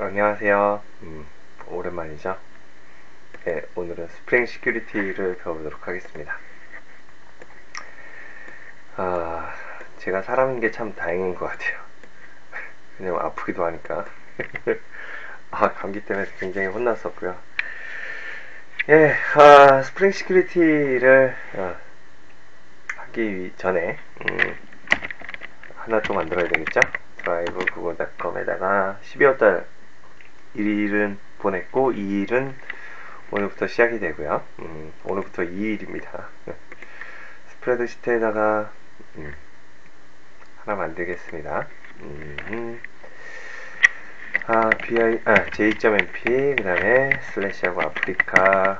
안녕하세요. 오랜만이죠. 네, 오늘은 스프링 시큐리티를 배워보도록 하겠습니다. 아, 제가 사람인 게 참 다행인 것 같아요. 왜냐면 아프기도 하니까. 감기 때문에 굉장히 혼났었고요. 예, 스프링 시큐리티를 하기 전에 하나 또 만들어야 되겠죠? 드라이브 구글닷컴에다가 12월달 1일은 보냈고 2일은 오늘부터 시작이 되고요. 오늘부터 2일입니다. 스프레드시트에다가 하나 만들겠습니다. j.mp 그 다음에 슬래시하고 아프리카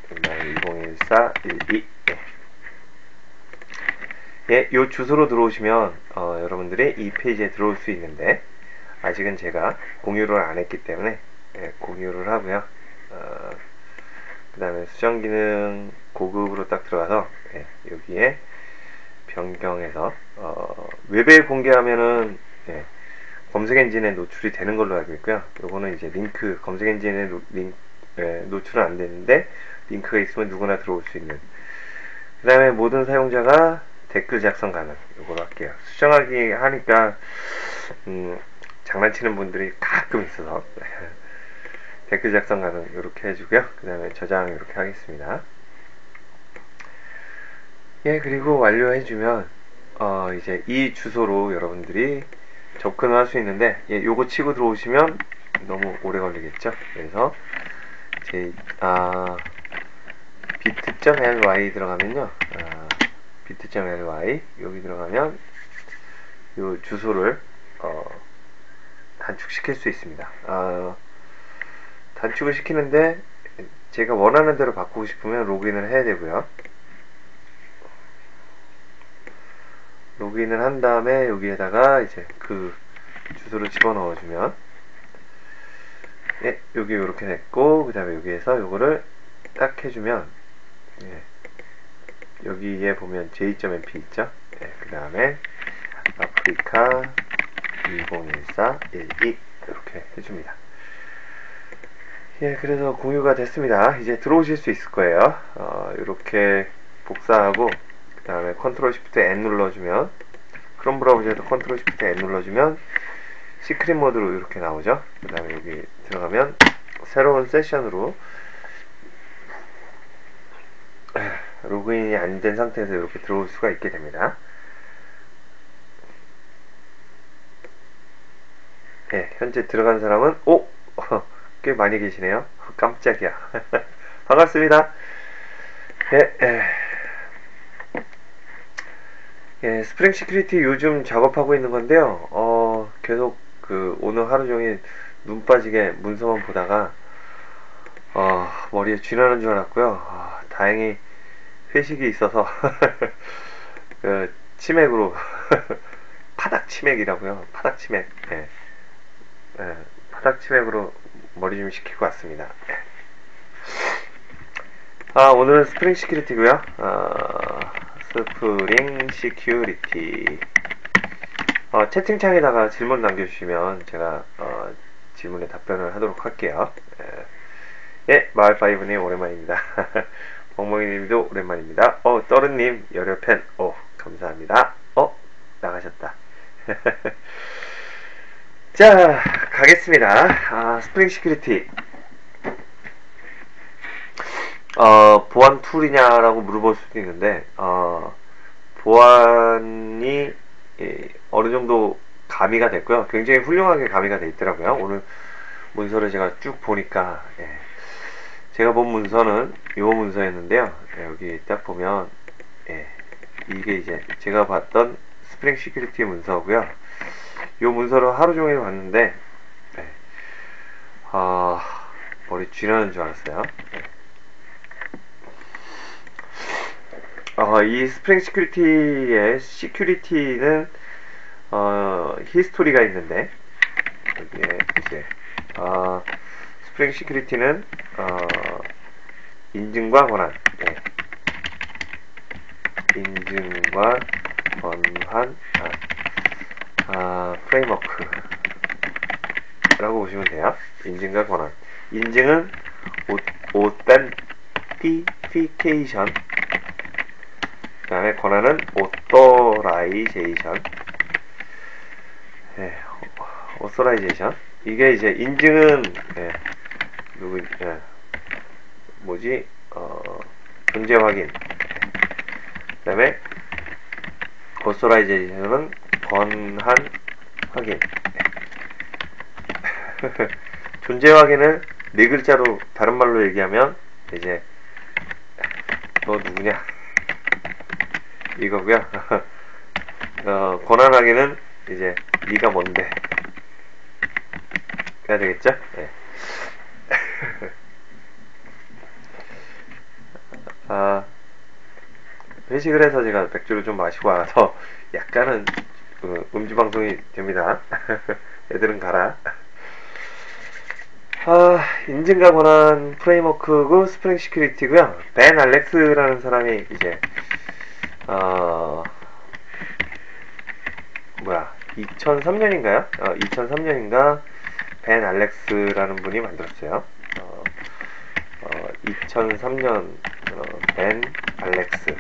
그 다음에 201412 예, 요 주소로 들어오시면 여러분들이 이 페이지에 들어올 수 있는데 아직은 제가 공유를 안 했기 때문에 공유를 하고요. 그 다음에 수정 기능 고급으로 딱 들어가서 여기에 변경해서 웹에 공개하면은 검색 엔진에 노출이 되는 걸로 알고 있고요. 요거는 이제 링크 검색 엔진에 노출은 안 되는데 링크가 있으면 누구나 들어올 수 있는. 그 다음에 모든 사용자가 댓글 작성 가능. 요거로 할게요. 수정하기 하니까 장난치는 분들이 가끔 있어서 댓글 작성 가능 이렇게 해주고요. 그 다음에 저장 이렇게 하겠습니다. 예, 그리고 완료해주면 이제 이 주소로 여러분들이 접근을 할 수 있는데 요거 치고 들어오시면 너무 오래 걸리겠죠. 그래서 bit.ly 들어가면요, bit.ly 여기 들어가면 요 주소를 단축시킬 수 있습니다. 단축을 시키는데 제가 원하는 대로 바꾸고 싶으면 로그인을 해야 되고요. 로그인을 한 다음에 여기에다가 이제 그 주소를 집어넣어 주면 여기 이렇게 됐고, 그 다음에 여기에서 요거를 딱 해주면 여기에 보면 j.mp 있죠. 그 다음에 아프리카 201412 이렇게 해줍니다. 그래서 공유가 됐습니다. 이제 들어오실 수 있을 거예요. 이렇게 복사하고 그 다음에 컨트롤 시프트 N 눌러주면, 크롬 브라우저에서 컨트롤 시프트 N 눌러주면 시크릿 모드로 이렇게 나오죠. 그 다음에 여기 들어가면 새로운 세션으로 로그인이 안 된 상태에서 이렇게 들어올 수가 있게 됩니다. 현재 들어간 사람은 꽤 많이 계시네요. 깜짝이야. 반갑습니다. 스프링 시큐리티 요즘 작업하고 있는 건데요. 계속 오늘 하루 종일 눈 빠지게 문서만 보다가 머리에 쥐나는 줄 알았고요. 다행히 회식이 있어서 치맥으로 파닥 치맥이라고요. 파닥 치맥. 파닥 치맥으로 머리 좀 식히고 왔습니다. 오늘은 스프링 시큐리티고요. 스프링 시큐리티. 채팅창에다가 질문 남겨주시면 제가 질문에 답변을 하도록 할게요. 마을5님 오랜만입니다. 멍멍이님도 오랜만입니다. 떠르님 열혈팬 감사합니다. 나가셨다. 자, 가겠습니다. 스프링 시큐리티 보안 툴이냐라고 물어볼 수도 있는데 보안이 어느 정도 가미가 됐고요. 굉장히 훌륭하게 가미가 돼 있더라고요. 오늘 문서를 제가 쭉 보니까 제가 본 문서는 요 문서였는데요. 여기 딱 보면 이게 이제 제가 봤던 스프링 시큐리티 문서고요. 요 문서를 하루 종일 봤는데 머리 쥐나는 줄 알았어요. 이 스프링 시큐리티의 시큐리티는 히스토리가 있는데 여기에 이제 스프링 시큐리티는 인증과 권한, 인증과 권한 프레임워크라고 라고 보시면 돼요. 인증과 권한. 인증은 authentication, 그 다음에 권한은 authorization. 네, authorization. 이게 이제 인증은 존재 확인. 그 다음에 authorization은 권한 확인. 존재 확인을 네 글자로 다른 말로 얘기하면 이제 너 누구냐 이거고요. 권한 확인은 이제 네가 뭔데 해야 되겠죠? 네. 회식을 해서 제가 맥주를 좀 마시고 와서 약간은 음주방송이 됩니다. 애들은 가라. 인증과 권한 프레임워크고 스프링 시큐리티고요. 벤 알렉스라는 사람이 이제 2003년인가요? 2003년인가 벤 알렉스라는 분이 만들었어요. 2003년 벤 알렉스.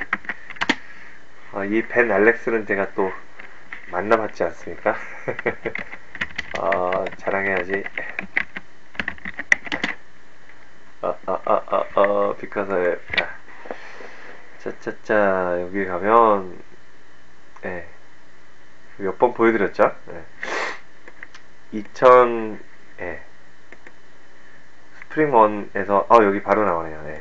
이 벤 알렉스는 제가 또 만나봤지 않습니까? 자랑해야지. 비카사의 짜짜짜. 여기 가면 몇 번 보여드렸죠? 2000 스프링 1에서 여기 바로 나오네요.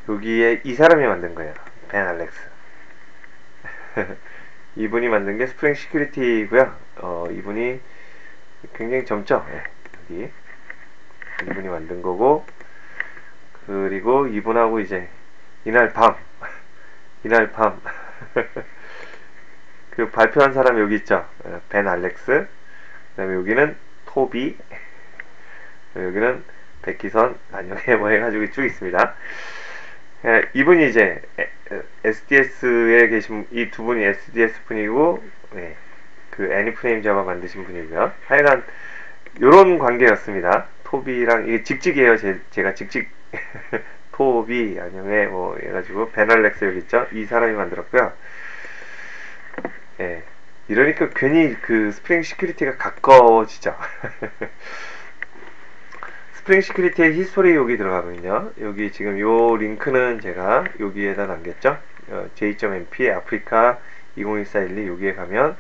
여기에 이 사람이 만든 거예요. 벤 알렉스. 이분이 만든 게 스프링 시큐리티고요. 이분이 굉장히 젊죠? 여기 이분이 만든 거고, 그리고 이분하고 이제 이날 밤 그 발표한 사람이 여기 있죠. 벤 알렉스. 그 다음에 여기는 토비, 여기는 백기선, 안녕해 뭐 해가지고 쭉 있습니다. 이분이 이제 SDS에 계신 이 두 분이 SDS 분이고, 그 애니프레임 자바 만드신 분이고요. 하여간 요런 관계였습니다. 토비랑 이게 직직이에요. 제가 직직 토비 안녕해 뭐 해가지고 벤 알렉스 여기 있죠. 이 사람이 만들었고요. 이러니까 괜히 그 스프링 시큐리티가 가까워지죠. 스프링 시큐리티의 히스토리 여기 들어가거든요. 여기 지금 요 링크는 제가 여기에다 남겼죠. j.mp 아프리카 201412 여기에 가면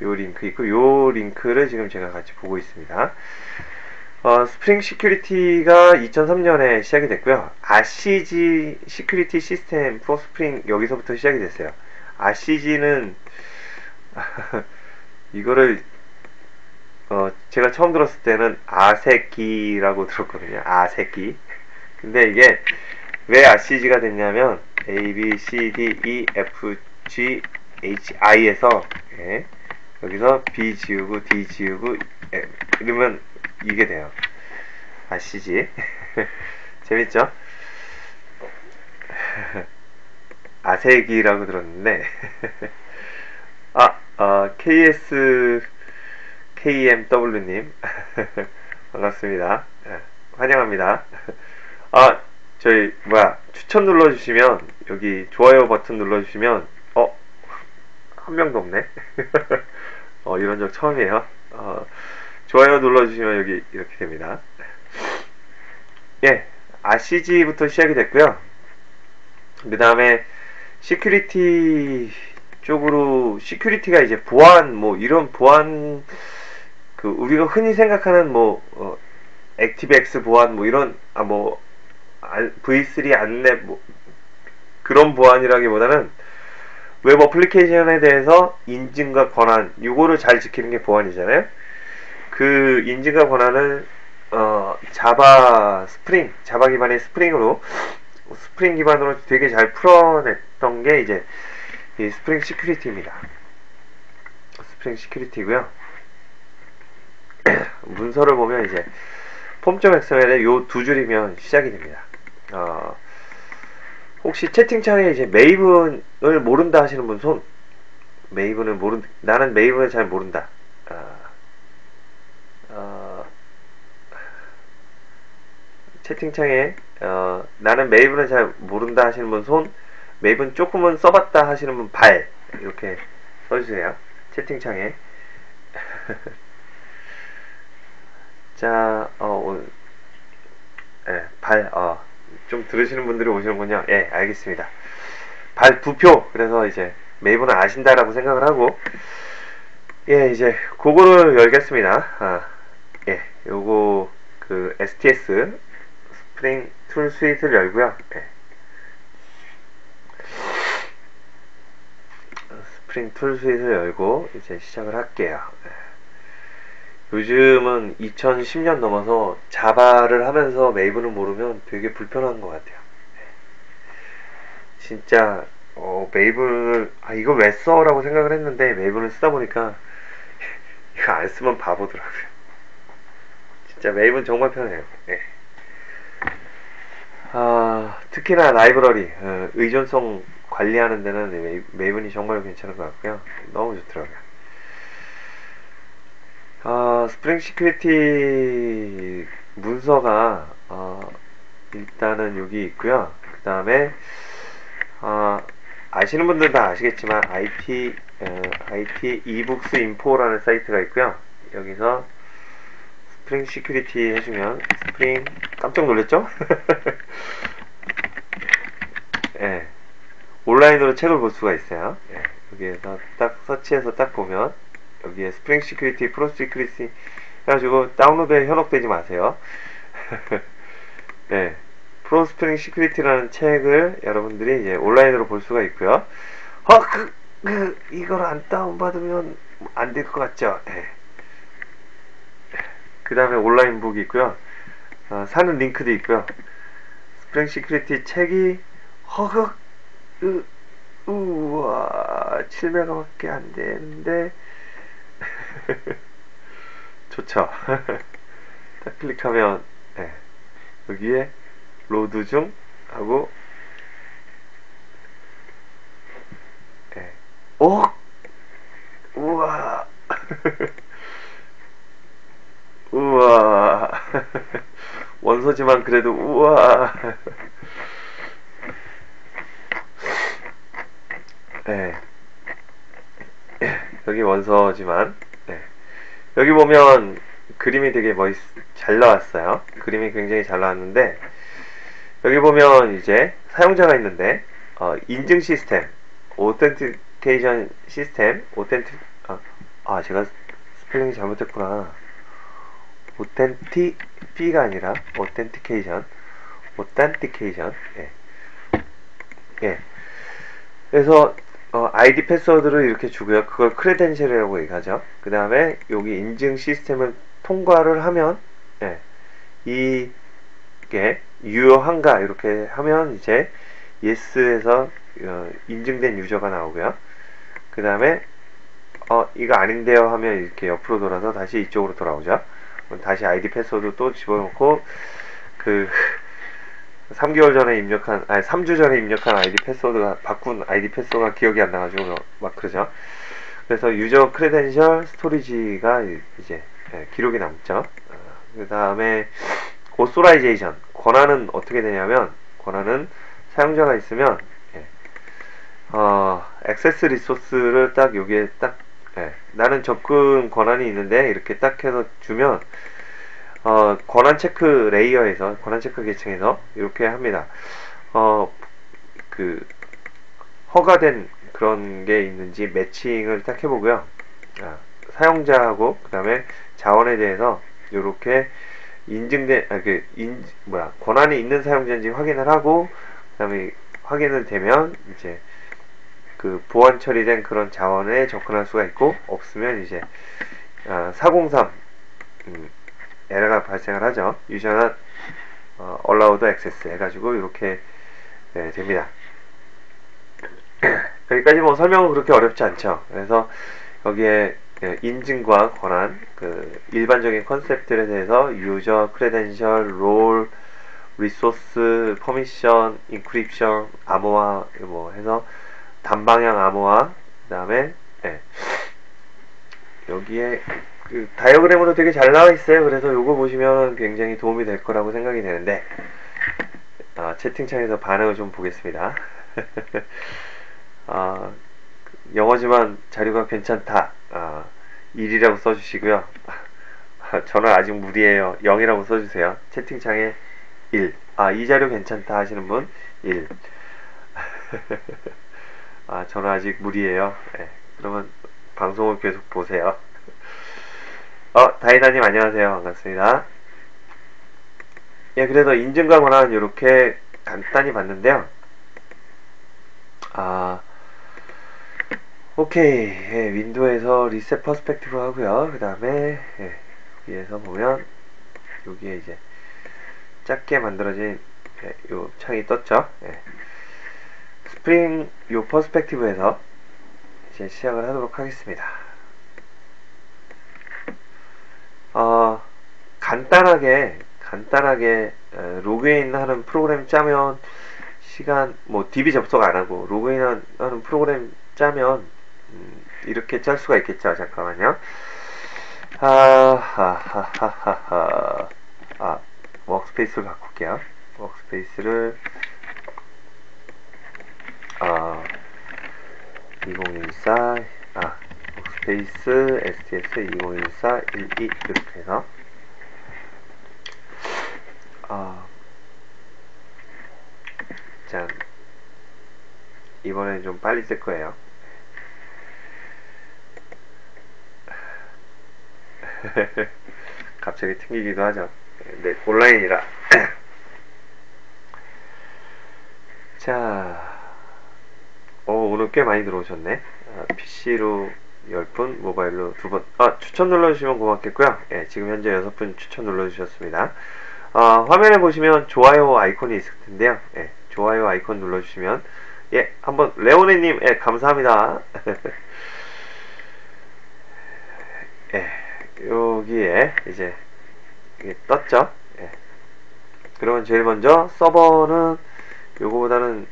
요 링크 있고, 요 링크를 지금 제가 같이 보고 있습니다. 스프링 시큐리티가 2003년에 시작이 됐고요. RCG 시큐리티 시스템 포 스프링 여기서부터 시작이 됐어요. RCG는 이거를 제가 처음 들었을 때는 아새끼라고 들었거든요. 아새끼. 근데 이게 왜 RCG가 됐냐면 A, B, C, D, E, F, G, H, I에서 여기서 B 지우고 D 지우고 이러면 이게 돼요. RCG. 재밌죠? 아새끼라고 들었는데 KSKMW님 반갑습니다. 환영합니다. 저희 추천 눌러주시면, 여기 좋아요 버튼 눌러주시면 한 명도 없네. 이런 적 처음이에요. 좋아요 눌러주시면 여기 이렇게 됩니다. RCG부터 시작이 됐고요. 그 다음에 시큐리티 쪽으로, 시큐리티가 이제 보안 이런 보안, 그 우리가 흔히 생각하는 액티브엑스 보안 이런 V3 안랩 그런 보안이라기보다는 웹 어플리케이션에 대해서 인증과 권한 요거를 잘 지키는 게 보안이잖아요. 그 인증과 권한을 자바 기반의 스프링 기반으로 되게 잘 풀어냈던 게 이제 이 스프링 시큐리티입니다. 스프링 시큐리티고요. 문서를 보면 이제 폼.xml에 요 두 줄이면 시작이 됩니다. 혹시 채팅창에 이제 메이븐을 모른다 하시는 분 손. 나는 메이븐을 잘 모른다. 채팅창에 나는 메이븐을 잘 모른다 하시는 분 손, 메이븐 조금은 써봤다 하시는 분 발, 이렇게 써주세요. 채팅창에. 자, 발, 좀 들으시는 분들이 오시는군요. 예, 알겠습니다. 발 2표. 그래서 이제 메이븐을 아신다라고 생각을 하고, 예, 이제 그거를 열겠습니다. 예, 요거 그 STS 스프링 툴 스위트를 열고요. 예. 스프링 툴 스위트를 열고 이제 시작을 할게요. 예. 요즘은 2010년 넘어서 자바를 하면서 메이븐을 모르면 되게 불편한 것 같아요. 진짜 메이븐을 이거 왜 써? 라고 생각을 했는데 메이븐을 쓰다 보니까 이거 안 쓰면 바보더라고요. 진짜 메이븐 정말 편해요. 네. 특히나 라이브러리 의존성 관리하는 데는 메이븐이 정말 괜찮은 것 같고요. 너무 좋더라고요. 스프링 시큐리티 문서가 일단은 여기 있고요. 그 다음에 아시는 분들은 다 아시겠지만 IT eBooks Info라는 사이트가 있고요. 여기서 스프링 시큐리티 해주면 스프링 깜짝 놀랐죠? 예, 온라인으로 책을 볼 수가 있어요. 예, 여기에서 딱 서치해서 딱 보면 여기에 스프링 시큐리티, 프로 시큐리티 해가지고 다운로드에 현혹되지 마세요. 네, 프로 스프링 시큐리티라는 책을 여러분들이 이제 온라인으로 볼 수가 있고요. 이걸 안 다운받으면 안 될 것 같죠? 네. 그 다음에 온라인 북이 있고요. 사는 링크도 있고요. 스프링 시큐리티 책이 우와 7메가밖에 안 되는데 좋죠. 딱 클릭하면 네, 여기에 로드 중 하고 네. 우와 우와 원소지만 그래도 우와 네. 여기 원서지만 네. 여기 보면 그림이 되게 잘 나왔어요. 그림이 굉장히 잘 나왔는데 여기 보면 이제 사용자가 있는데 인증 시스템, 오텐티케이션 시스템, 제가 스펠링이 잘못했구나. 오텐티피가 아니라 오텐티케이션, 예. 예. 그래서 아이디 패스워드를 이렇게 주고요. 그걸 크레덴셜이라고 얘기하죠. 그 다음에 여기 인증 시스템을 통과를 하면 예, 이게 유효한가 이렇게 하면 이제 yes에서 인증된 유저가 나오고요. 그 다음에 이거 아닌데요 하면 이렇게 옆으로 돌아서 다시 이쪽으로 돌아오죠. 다시 아이디 패스워드 또 집어넣고 3개월 전에 입력한 3주 전에 입력한 아이디 패스워드가 바꾼 아이디 패스워드가 기억이 안 나가지고 막 그러죠. 그래서 유저 크레덴셜 스토리지가 이제 기록이 남죠. 그 다음에 오소라이제이션 권한은 어떻게 되냐면 권한은 사용자가 있으면 액세스 리소스를 딱 여기에 딱 나는 접근 권한이 있는데 이렇게 딱 해서 주면 권한 체크 레이어에서 권한 체크 계층에서 이렇게 합니다. 허가된 그런 게 있는지 매칭을 딱 해보고요. 사용자하고 그 다음에 자원에 대해서 이렇게 인증된 권한이 있는 사용자인지 확인을 하고 그 다음에 확인을 되면 이제 보안 처리된 그런 자원에 접근할 수가 있고 없으면 이제 403 에러가 발생을 하죠. 유저는 allowed access 해가지고 이렇게 됩니다. 여기까지 뭐 설명은 그렇게 어렵지 않죠. 그래서 여기에 인증과 권한, 일반적인 컨셉들에 대해서 유저, 크레덴셜, 롤, 리소스, 퍼미션, 인크립션, 암호화 뭐 해서 단방향 암호화, 그 다음에 여기에 그 다이어그램으로 되게 잘 나와 있어요. 그래서 요거 보시면 굉장히 도움이 될 거라고 생각이 되는데, 채팅창에서 반응을 좀 보겠습니다. 영어지만 자료가 괜찮다. 1이라고 써주시고요. 저는 아직 무리예요. 0이라고 써주세요. 채팅창에 1. 이 자료 괜찮다 하시는 분 1. 저는 아직 무리예요. 네, 그러면 방송을 계속 보세요. 다이다님 안녕하세요. 반갑습니다. 예, 그래서 인증과 권한 이렇게 간단히 봤는데요. 오케이. 예, 윈도우에서 리셋 퍼스펙티브 하고요. 그 다음에 위에서 보면 여기에 이제 작게 만들어진 요 창이 떴죠. 스프링 요 퍼스펙티브에서 이제 시작을 하도록 하겠습니다. 간단하게 로그인 하는 프로그램 짜면 시간 DB 접속 안 하고 로그인 하는 프로그램 짜면 이렇게 짤 수가 있겠죠. 잠깐만요. 워크스페이스를 바꿀게요. 워크스페이스를 2014 워크스페이스 STS 2014 12 이렇게 해서 짠, 이번엔 좀 빨리 쓸 거예요. 갑자기 튕기기도 하죠. 네, 온라인이라. 자, 오늘 꽤 많이 들어오셨네. PC로 10분, 모바일로 2분. 추천 눌러주시면 고맙겠고요. 예, 지금 현재 6분 추천 눌러주셨습니다. 화면에 보시면 좋아요 아이콘이 있을 텐데요. 예, 좋아요 아이콘 눌러주시면, 예, 한번, 레오네님, 예, 감사합니다. 예, 여기에 이제 이게 떴죠. 예. 그러면 제일 먼저 서버는 요거보다는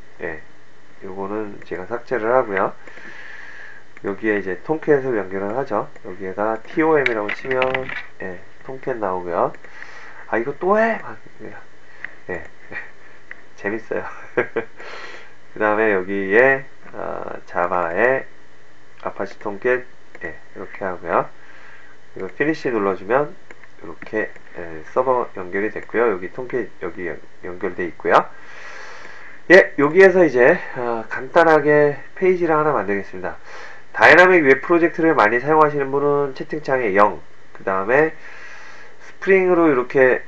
요거는 제가 삭제를 하고요. 여기에 이제 톰캣을 연결을 하죠. 여기에다 TOM이라고 치면 톰캣 나오고요. 이거 또 해? 재밌어요. 그 다음에 여기에 자바에 아파치 톰캣 이렇게 하고요. 이거 피니시 눌러주면 이렇게 서버 연결이 됐고요. 여기 톰캣 여기 연결돼 있고요. 예, 여기에서 이제 간단하게 페이지를 하나 만들겠습니다. 다이나믹 웹 프로젝트를 많이 사용하시는 분은 채팅창에 0, 그 다음에 스프링으로 이렇게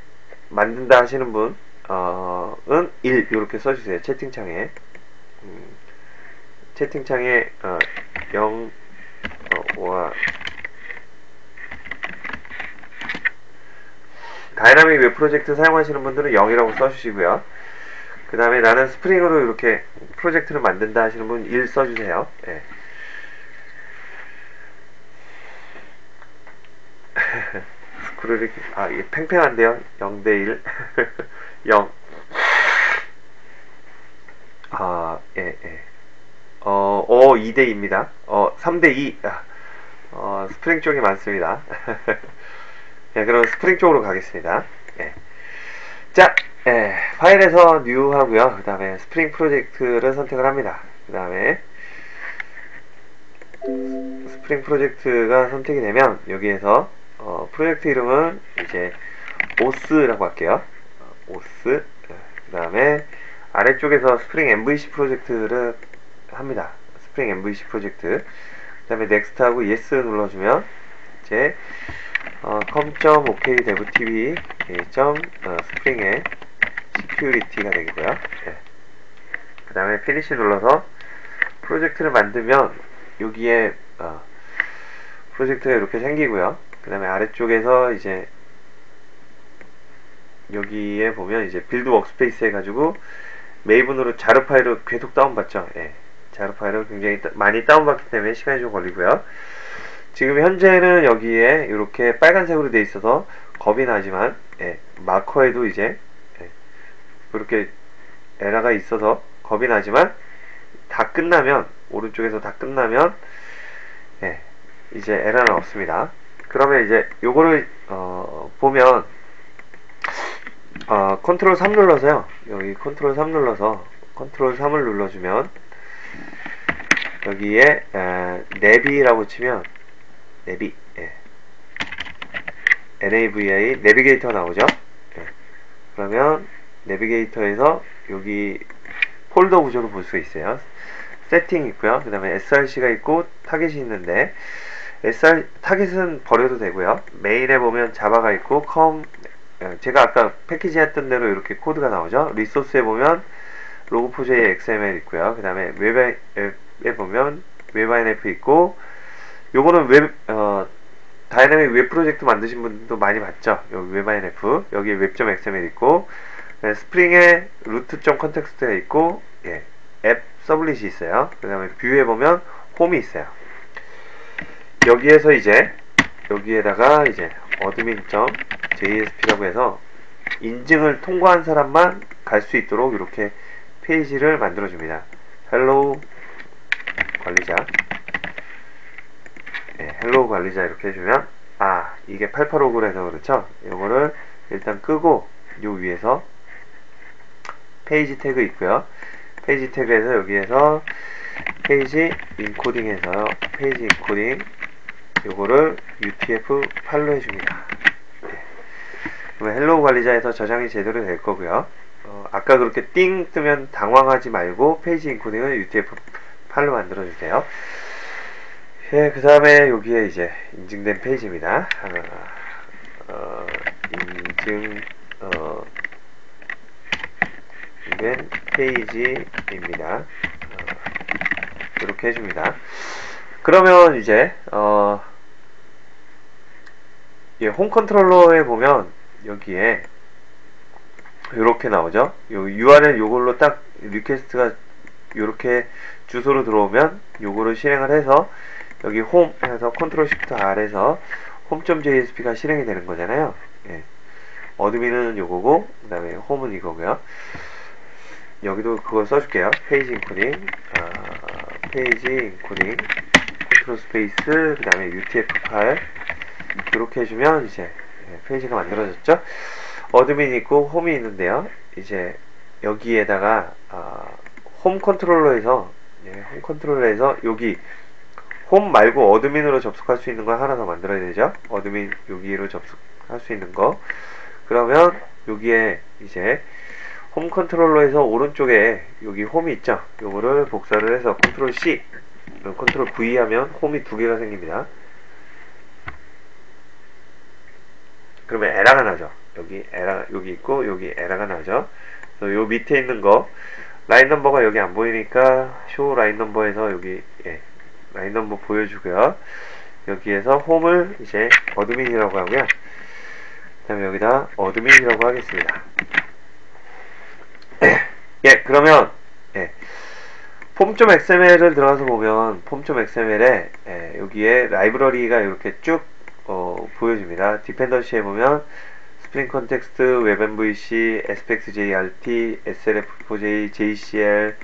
만든다 하시는 분은 1 이렇게 써주세요. 채팅창에 채팅창에 0 다이나믹 웹 프로젝트 사용하시는 분들은 0이라고 써주시고요. 그 다음에 나는 스프링으로 이렇게 프로젝트를 만든다 하시는 분 1 써주세요. 예. 스크롤이 이게 팽팽한데요. 0대1 0 2대2입니다. 3대2 스프링 쪽이 많습니다. 예, 그럼 스프링 쪽으로 가겠습니다. 자, 파일에서 뉴 하고요. 그 다음에 스프링 프로젝트를 선택을 합니다. 그 다음에 스프링 프로젝트가 선택이 되면 여기에서 프로젝트 이름은 이제 오스라고 할게요. 오스. 그 다음에 아래쪽에서 스프링 MVC 프로젝트를 합니다. 스프링 MVC 프로젝트. 그 다음에 넥스트 하고 예스 눌러주면 이제 com.okdevtv spring의 security가 되고요. 그 다음에 피니시 눌러서 프로젝트를 만들면 여기에 프로젝트가 이렇게 생기고요. 그 다음에 아래쪽에서 이제 여기에 보면 이제 빌드 워크스페이스 해가지고 메이븐으로 자르 파일을 계속 다운받죠. 자르 파일을 굉장히 많이 다운받기 때문에 시간이 좀 걸리고요. 지금 현재는 여기에 이렇게 빨간색으로 되어 있어서 겁이 나지만 마커에도 이제 이렇게 에러가 있어서 겁이 나지만 다 끝나면 오른쪽에서 다 끝나면 이제 에러는 없습니다. 그러면 이제 요거를 보면 컨트롤 3 눌러서요. 여기 컨트롤 3 눌러서 컨트롤 3을 눌러주면 여기에 내비라고 치면 내비 NAVI 내비게이터 나오죠. 그러면 내비게이터에서 여기 폴더 구조를 볼 수 있어요. 세팅 있고요. 그 다음에 SRC가 있고 타겟이 있는데 타겟은 버려도 되고요. 메인에 보면 자바가 있고 제가 아까 패키지 했던 대로 이렇게 코드가 나오죠. 리소스에 보면 log4j XML 있고요. 그 다음에 웹에 보면 웹INF 있고, 요거는 다이내믹 웹 프로젝트 만드신 분도 많이 봤죠. 여기 웹INF, 여기 웹.xml 있고, 스프링에 root.context가 있고, 앱 서블릿이 있어요. 그 다음에 뷰에 보면 홈이 있어요. 여기에서 이제 여기에다가 이제 admin.jsp라고 해서 인증을 통과한 사람만 갈 수 있도록 이렇게 페이지를 만들어 줍니다. 헬로우 관리자, 헬로우 관리자 이렇게 해주면 이게 885그래서 그렇죠. 이거를 일단 끄고 요 위에서 페이지 태그 있고요. 페이지 태그에서 여기에서 페이지 인코딩에서 페이지 인코딩 요거를 UTF-8로 해줍니다. 그러면 헬로우 관리자에서 저장이 제대로 될 거고요. 아까 그렇게 띵 뜨면 당황하지 말고 페이지 인코딩을 UTF-8로 만들어주세요. 그 다음에 여기에 이제 인증된 페이지입니다. 인증된 페이지입니다. 이렇게 해줍니다. 그러면 이제 홈 컨트롤러에 보면 여기에 이렇게 나오죠. 요 URL 요걸로 딱 리퀘스트가 요렇게 주소로 들어오면 요거를 실행을 해서 여기 홈 해서 컨트롤 시프트 R에서 home.jsp가 실행이 되는 거잖아요. 어드민은 요거고 그 다음에 홈은 이거고요. 여기도 그거 써줄게요. 페이지 인코딩 페이지 인코딩 컨트롤 스페이스 그 다음에 UTF-8 이렇게 해주면 이제 페이지가 만들어졌죠. 어드민 있고 홈이 있는데요. 이제 여기에다가 홈 컨트롤러에서 여기 홈 말고 어드민으로 접속할 수 있는 걸 하나 더 만들어야 되죠. 어드민 여기로 접속할 수 있는 거. 그러면 여기에 이제 홈 컨트롤러에서 오른쪽에 여기 홈이 있죠. 요거를 복사를 해서 컨트롤 C, 컨트롤 V 하면 홈이 두 개가 생깁니다. 그러면 에러가 나죠. 여기 있고 여기 에러가 나죠. 그래서 요 밑에 있는 거 라인 넘버가 여기 안 보이니까 쇼 라인 넘버에서 여기 라인 넘버 보여주고요. 여기에서 홈을 이제 어드민이라고 하고요. 그 다음에 여기다 어드민이라고 하겠습니다. 그러면 폼.xml을 들어가서 보면 폼.xml에 여기에 라이브러리가 이렇게 쭉 보여줍니다. 디펜던시에 보면 스프링 컨텍스트, 웹MVC, SPXJRT, SLF4J, JCL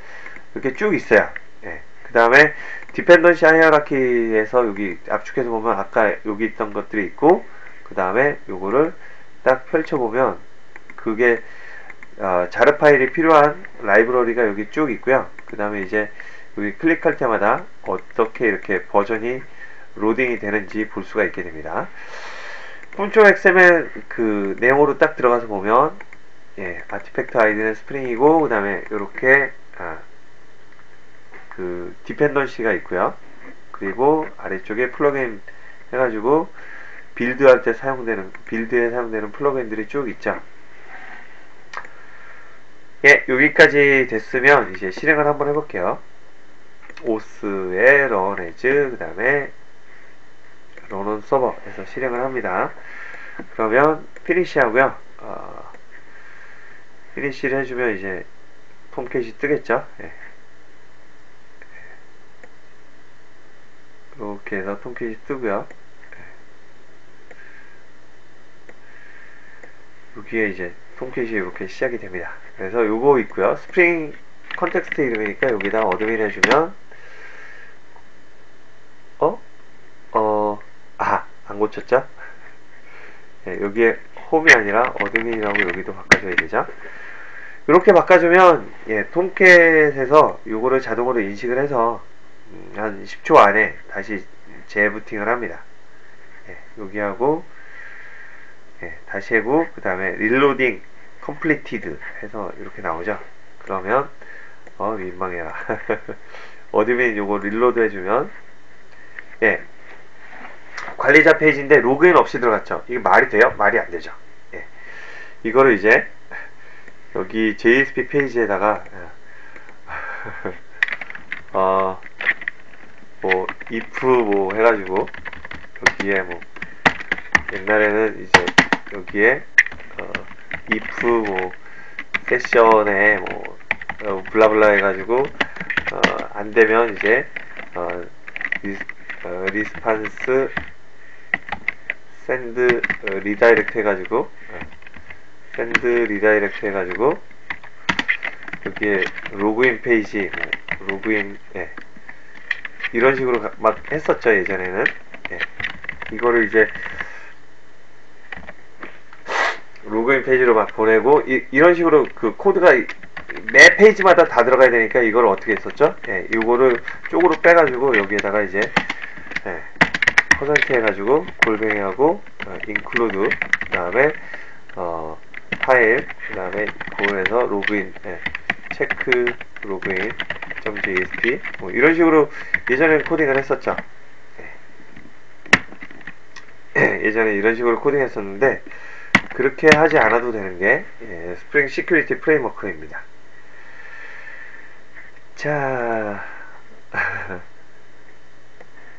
이렇게 쭉 있어요. 그 다음에 디펜던시 하이어라키에서 여기 압축해서 보면 아까 여기 있던 것들이 있고 그 다음에 요거를 딱 펼쳐보면 그게 자르 파일이 필요한 라이브러리가 여기 쭉 있고요. 그 다음에 이제 여기 클릭할 때마다 어떻게 이렇게 버전이 로딩이 되는지 볼 수가 있게 됩니다. 폼.xml 그 내용으로 딱 들어가서 보면 아티팩트 아이디는 스프링이고 그 다음에 이렇게 그 디펜던시가 있고요. 그리고 아래쪽에 플러그인 해가지고 빌드에 사용되는 플러그인들이 쭉 있죠. 여기까지 됐으면 이제 실행을 한번 해볼게요. 오스에 run as 그 다음에 run on server에서 실행을 합니다. 그러면 피니시 하고요. 피니시를 해주면 이제 톰캣이 뜨겠죠. 이렇게 해서 톰캣이 뜨고요. 여기에 이제 톰캣이 이렇게 시작이 됩니다. 그래서 요거 있고요. 스프링 컨텍스트 이름이니까 여기다 어드민 해주면 안 고쳤죠? 네, 여기에 홈이 아니라 어드민이라고 여기도 바꿔줘야 되죠. 이렇게 바꿔주면 예, 톰캣에서 요거를 자동으로 인식을 해서 한 10초 안에 다시 재부팅을 합니다. 예, 여기하고 예, 다시 하고 그 다음에 릴로딩 컴플리티드 해서 이렇게 나오죠. 그러면 민망해라. 어드민 요거 릴로드 해주면 예, 관리자 페이지인데 로그인 없이 들어갔죠. 이게 말이 돼요? 말이 안 되죠. 예, 이거를 이제 여기 JSP 페이지에다가 뭐 if 뭐 해가지고 여기에 뭐 옛날에는 이제 여기에 if 뭐 세션에 뭐 블라블라 해가지고 안 되면 이제 리스판스 샌드 리다이렉트 해가지고 샌드 리다이렉트 해가지고 여기에 로그인 페이지 뭐 로그인 예, 이런 식으로 막 했었죠 예전에는. 예, 이거를 이제 로그인 페이지로 막 보내고 이런 식으로 그 코드가 매 페이지마다 다 들어가야 되니까 이걸 어떻게 했었죠? 예, 이거를 쪽으로 빼가지고 여기에다가 이제 예, 퍼센트 해가지고 골뱅이하고 include 그 다음에 파일 그 다음에 그거에서 로그인 예, 체크 로그인 .jsp 뭐 이런 식으로 예전에는 코딩을 했었죠. 예. 예전에 이런 식으로 코딩 했었는데 그렇게 하지 않아도 되는 게 예, 스프링 시큐리티 프레임워크입니다. 자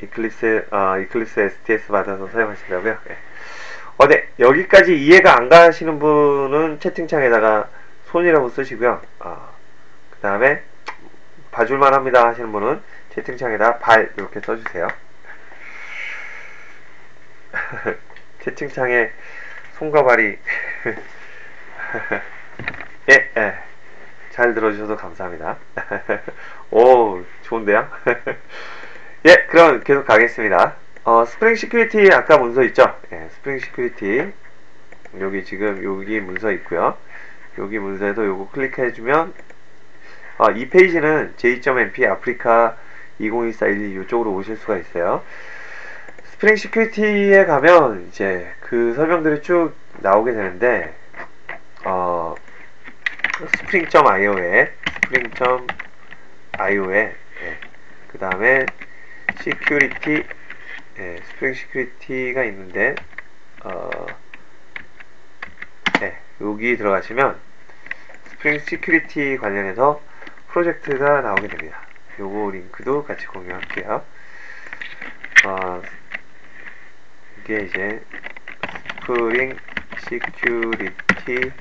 이클립스 STS 받아서 사용하신다고요? 예. 네, 여기까지 이해가 안 가시는 분은 채팅창에다가 손이라고 쓰시고요. 그 다음에 봐줄만 합니다 하시는 분은 채팅창에다 발 이렇게 써주세요. 채팅창에 손과 발이 예, 예, 잘 들어주셔서 감사합니다. 오, 좋은데요? 예, 그럼 계속 가겠습니다. 스프링 시큐리티 아까 문서 있죠? 예, 스프링 시큐리티 여기 지금 여기 문서 있고요. 여기 문서에도 요거 클릭해주면 이 페이지는 j.mp 아프리카 202412 이쪽으로 오실 수가 있어요. 스프링 시큐리티에 가면 이제 그 설명들이 쭉 나오게 되는데 spring.io에 예, 그 다음에 시큐리티 예, 스프링 시큐리티가 있는데 네, 여기 들어가시면 스프링 시큐리티 관련해서 프로젝트가 나오게 됩니다. 요거 링크도 같이 공유할게요. 이게 이제 스프링 시큐리티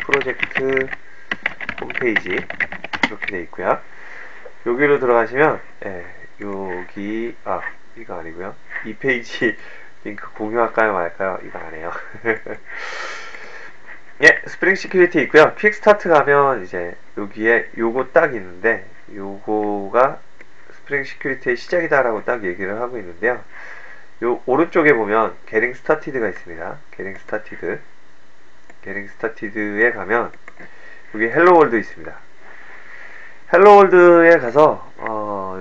프로젝트 홈페이지 이렇게 되어 있고요. 여기로 들어가시면 예, 여기 이거 아니고요. 이 페이지 링크 공유할까요 말까요? 이거 안 해요. 예, 스프링 시큐리티 있고요. 퀵 스타트 가면 이제 여기에 요거 딱 있는데 요거가 스프링 시큐리티의 시작이다라고 딱 얘기를 하고 있는데요. 요 오른쪽에 보면 게링 스타티드가 있습니다. 게링 스타티드에 가면 여기 헬로 월드 있습니다. 헬로 월드에 가서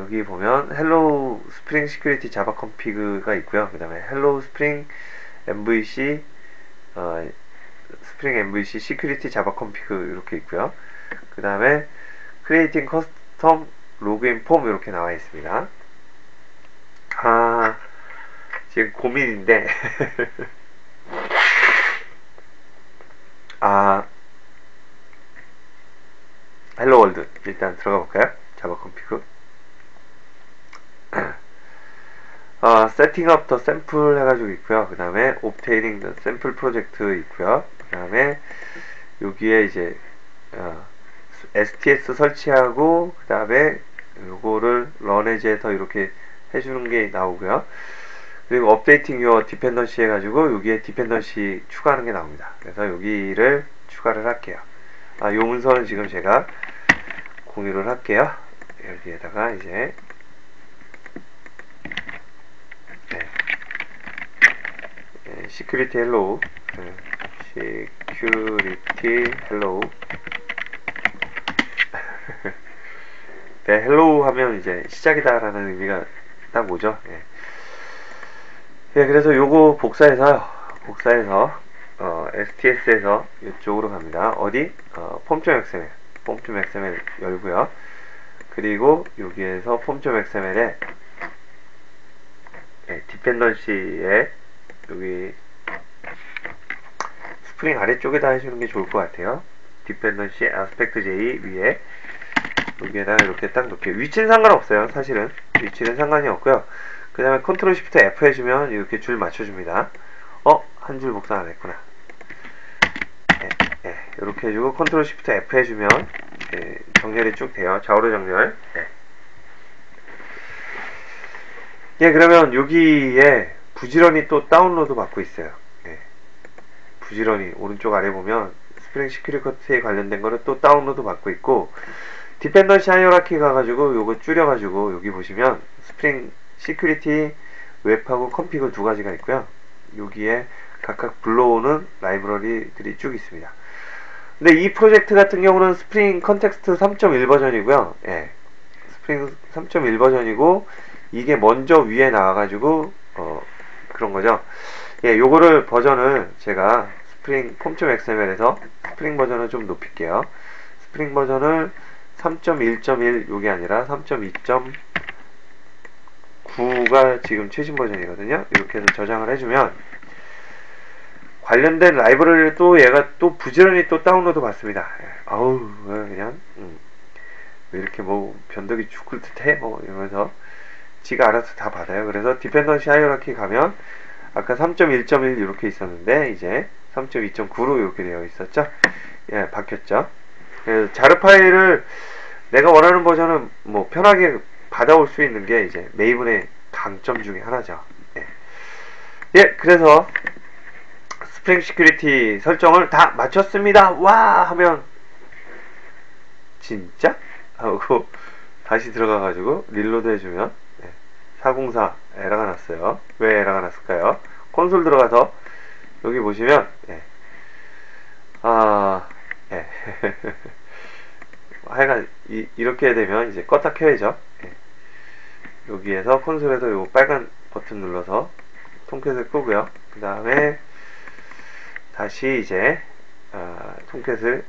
여기 보면 헬로 스프링 시큐리티 자바 컴피그가 있고요. 그 다음에 헬로 스프링 MVC 스프링 MVC 시큐리티 자바 컴피그 이렇게 있고요. 그 다음에 크리에이팅 커스텀 로그인 폼 이렇게 나와 있습니다. 지금 고민인데 헬로 월드 일단 들어가 볼까요? 자바 컴피그 세팅업 더 샘플 해가지고 있고요. 그 다음에 옵테이닝 더 샘플 프로젝트 있고요. 그 다음에 여기에 이제 STS 설치하고 그 다음에 요거를 런에즈에서 이렇게 해주는 게 나오고요. 그리고 업데이팅 유어 디펜던시 해가지고 여기에 디펜던시 추가하는 게 나옵니다. 그래서 여기를 추가를 할게요. 요 문서는 지금 제가 공유를 할게요. 여기에다가 이제 시큐리티 헬로우, 시큐리티 헬로우. 네, 헬로우 하면 이제 시작이다 라는 의미가 딱 오죠. 예. 예, 그래서 요거 복사해서 STS에서 이쪽으로 갑니다. 어디? form.xml, form.xml 열고요. 그리고 여기에서 form.xml에 디펜던시에 여기 스프링 아래쪽에다 해주는 게 좋을 것 같아요. 디펜던시 아스펙트 J 위에 여기에다가 이렇게 딱 놓게. 위치는 상관없어요. 사실은 위치는 상관이 없고요. 그 다음에 컨트롤 시프트 F 해주면 이렇게 줄 맞춰줍니다. 한 줄 복사 안 했구나. 이렇게 해주고 컨트롤 시프트 F 해주면 정렬이 쭉 돼요. 좌우로 정렬. 그러면 여기에 부지런히 또 다운로드 받고 있어요. 부지런히 오른쪽 아래 보면 스프링 시큐리티에 관련된 거를 또 다운로드 받고 있고, 디펜던시 하이어라키 가가지고 요거 줄여가지고 여기 보시면 스프링 시큐리티 웹하고 컴피그 두 가지가 있고요. 여기에 각각 불러오는 라이브러리들이 쭉 있습니다. 근데 이 프로젝트 같은 경우는 스프링 컨텍스트 3.1 버전이고요. 스프링 3.1 버전이고 이게 먼저 위에 나와가지고 그런 거죠. 요거를 버전을 제가 스프링 form.xml에서 스프링 버전을 좀 높일게요. 스프링 버전을 3.1.1 요게 아니라 3.2.9가 지금 최신 버전이거든요. 이렇게 해서 저장을 해주면 관련된 라이브러리를 또 얘가 또 부지런히 또 다운로드 받습니다. 아우 그냥 왜 이렇게 뭐 변덕이 죽을 듯해 뭐 이러면서 지가 알아서 다 받아요. 그래서 디펜던시 하이어라키 가면 아까 3.1.1 이렇게 있었는데 이제 3.2.9로 이렇게 되어 있었죠. 바뀌었죠. 그래서 자르 파일을 내가 원하는 버전은 뭐 편하게 받아올 수 있는 게 이제 메이븐의 강점 중에 하나죠. 그래서 스프링 시큐리티 설정을 다 마쳤습니다. 와 하면 진짜? 하고 다시 들어가가지고 릴로드 해주면 404 에러가 났어요. 왜 에러가 났을까요? 콘솔 들어가서 여기 보시면 하여간 이렇게 되면 이제 껐다 켜야죠. 여기에서 콘솔에서 요 빨간 버튼 눌러서 톰캣을 끄고요. 그 다음에 다시 이제 톰캣을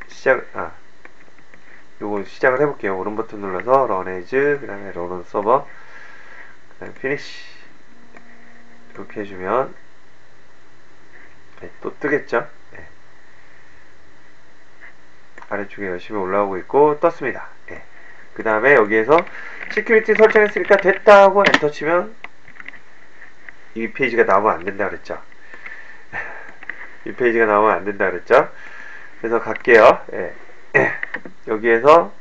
요거 시작을 해볼게요. 오른 버튼 눌러서 run as, 그 다음에 run on server, 그 다음에 finish 이렇게 해주면 또 뜨겠죠. 아래쪽에 열심히 올라오고 있고 떴습니다. 그 다음에 여기에서 시큐리티 설정했으니까 됐다 하고 엔터 치면 이 페이지가 나오면 안 된다 그랬죠. 이 페이지가 나오면 안 된다 그랬죠. 그래서 갈게요. 여기에서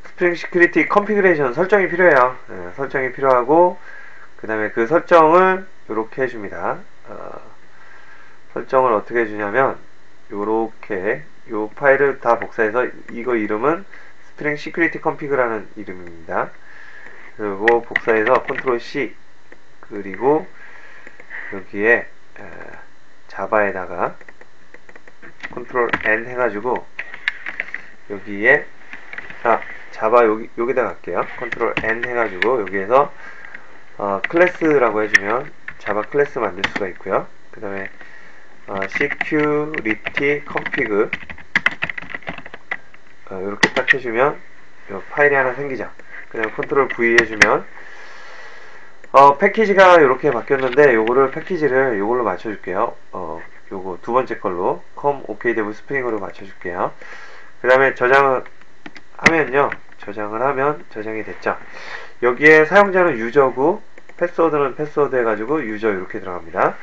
스프링 시큐리티 컨피그레이션 설정이 필요해요. 설정이 필요하고 그 다음에 그 설정을 이렇게 해줍니다. 설정을 어떻게 해주냐면 요렇게 요 파일을 다 복사해서 이거 이름은 스프링 시큐리티 컨피그라는 이름입니다. 그리고 복사해서 컨트롤 C 그리고 여기에 자바에다가 컨트롤 N 해가지고 여기에 자바 여기다 갈게요. 컨트롤 N 해가지고 여기에서 클래스라고 해주면 자바 클래스 만들 수가 있고요. 그 다음에 security config 이렇게 딱 해주면 요 파일이 하나 생기죠. 그 다음에 컨트롤 V 해주면 패키지가 이렇게 바뀌었는데 요거를 패키지를 요걸로 맞춰줄게요. 요거 두 번째 걸로 com ok dev spring으로 맞춰줄게요. 그 다음에 저장을 하면요, 저장을 하면 저장이 됐죠. 여기에 사용자는 유저고 패스워드는 패스워드 해가지고 유저 이렇게 들어갑니다.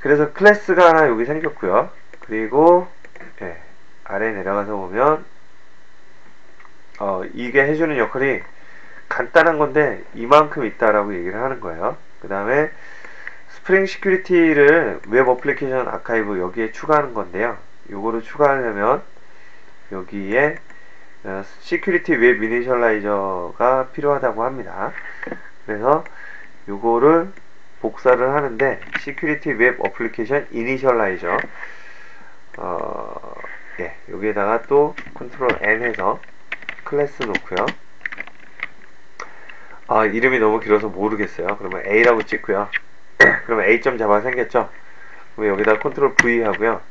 그래서 클래스가 하나 여기 생겼고요. 그리고 아래 내려가서 보면 이게 해주는 역할이 간단한 건데 이만큼 있다라고 얘기를 하는 거예요. 그 다음에 스프링 시큐리티를 웹 어플리케이션 아카이브 여기에 추가하는 건데요. 요거를 추가하려면 여기에 시큐리티 웹 이니셜라이저가 필요하다고 합니다. 그래서 요거를 복사를 하는데 Security Web Application Initializer 예, 여기에다가 또 컨트롤 N 해서 클래스 놓고요. 이름이 너무 길어서 모르겠어요. 그러면 A라고 찍고요. 그러면 A점 자바 생겼죠? 그럼 여기다 컨트롤 V 하고요.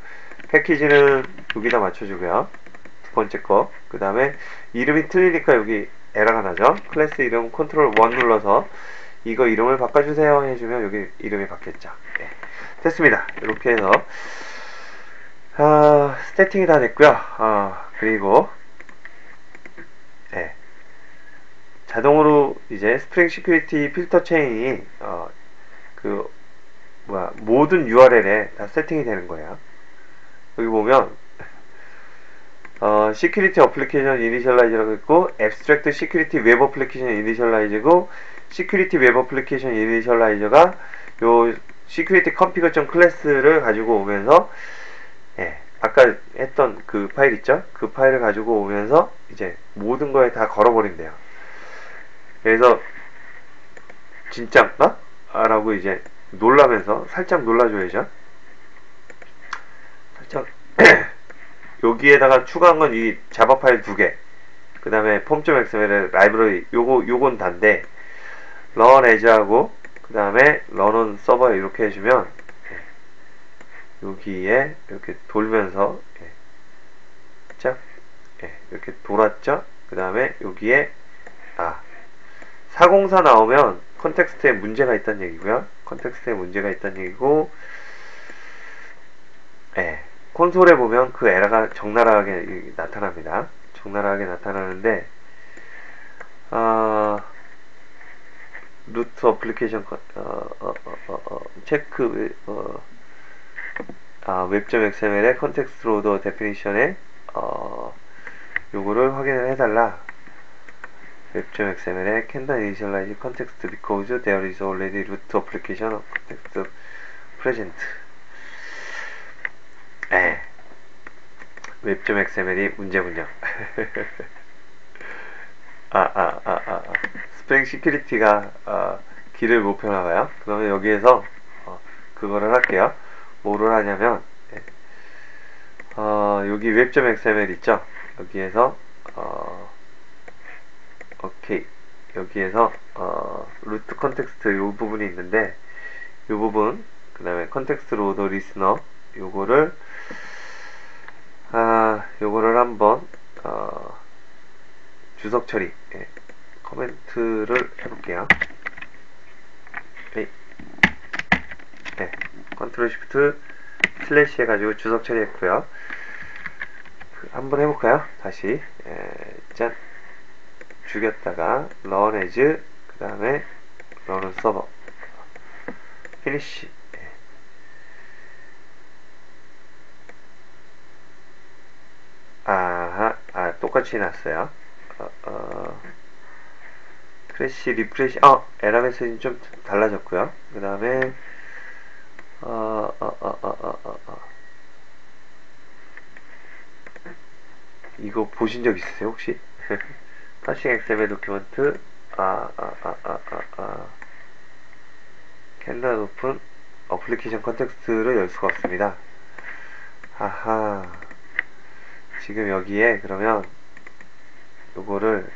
패키지는 여기다 맞춰주고요. 두 번째 거. 그 다음에 이름이 틀리니까 여기 에러가 나죠? 클래스 이름 컨트롤 1 눌러서 이거 이름을 바꿔주세요 해주면 여기 이름이 바뀌었죠. 네. 됐습니다. 이렇게 해서 세팅이 다 됐고요. 그리고 네. 자동으로 이제 스프링 시큐리티 필터 체인이 모든 URL에 다 세팅이 되는 거예요. 여기 보면 시큐리티 어플리케이션 이니셜라이저라고 있고 앱스트랙트 시큐리티 웹 어플리케이션 이니셜라이저고 시큐리티 웹 어플리케이션 이니셜라이저가 요 시큐리티 컨피그 클래스를 가지고 오면서 예, 아까 했던 그 파일 있죠? 그 파일을 가지고 오면서 이제 모든 거에 다 걸어버린대요. 그래서 진짠가? 라고 이제 놀라면서 살짝 놀라줘야죠. 살짝 여기에다가 추가한 건 이 자바 파일 2개 그 다음에 폼.xml 라이브러리 요건 단데 run as하고 그 다음에 run on server 이렇게 해주면 여기에 이렇게 돌면서 자 이렇게 돌았죠. 그 다음에 여기에 404 나오면 컨텍스트에 문제가 있다는 얘기고요. 컨텍스트에 문제가 있다는 얘기고 콘솔에 보면 그 에러가 적나라하게 나타납니다. 적나라하게 나타나는데 루트 어플리케이션 체크 웹.xml의 컨텍스트 로더 데피니션에 요거를 확인을 해달라. 웹.xml의 cannot initialize context because there is already root application context present. 웹.xml이 문제군요. 스프링 시큐리티가 길을 못 펴나가요. 그러면 여기에서 그거를 할게요. 뭐를 하냐면 여기 웹.xml 있죠? 여기에서 오케이. 여기에서 루트 컨텍스트 요 부분이 있는데 요 부분 그 다음에 컨텍스트 로더 리스너 요거를 한번 주석 처리 커멘트를 해볼게요. 컨트롤 시프트 슬래시 해가지고 주석 처리했고요. 한번 해볼까요? 다시 짠 죽였다가 run as 그 다음에 run on server finish. 똑같이 났어요. 크래시 리프레시 에러 메시지는 좀 달라졌고요. 그 다음에 이거 보신 적 있으세요 혹시? 파싱 XML 도큐먼트 캔다 오픈 어플리케이션 컨텍스트를 열 수가 없습니다. 지금 여기에 그러면 요거를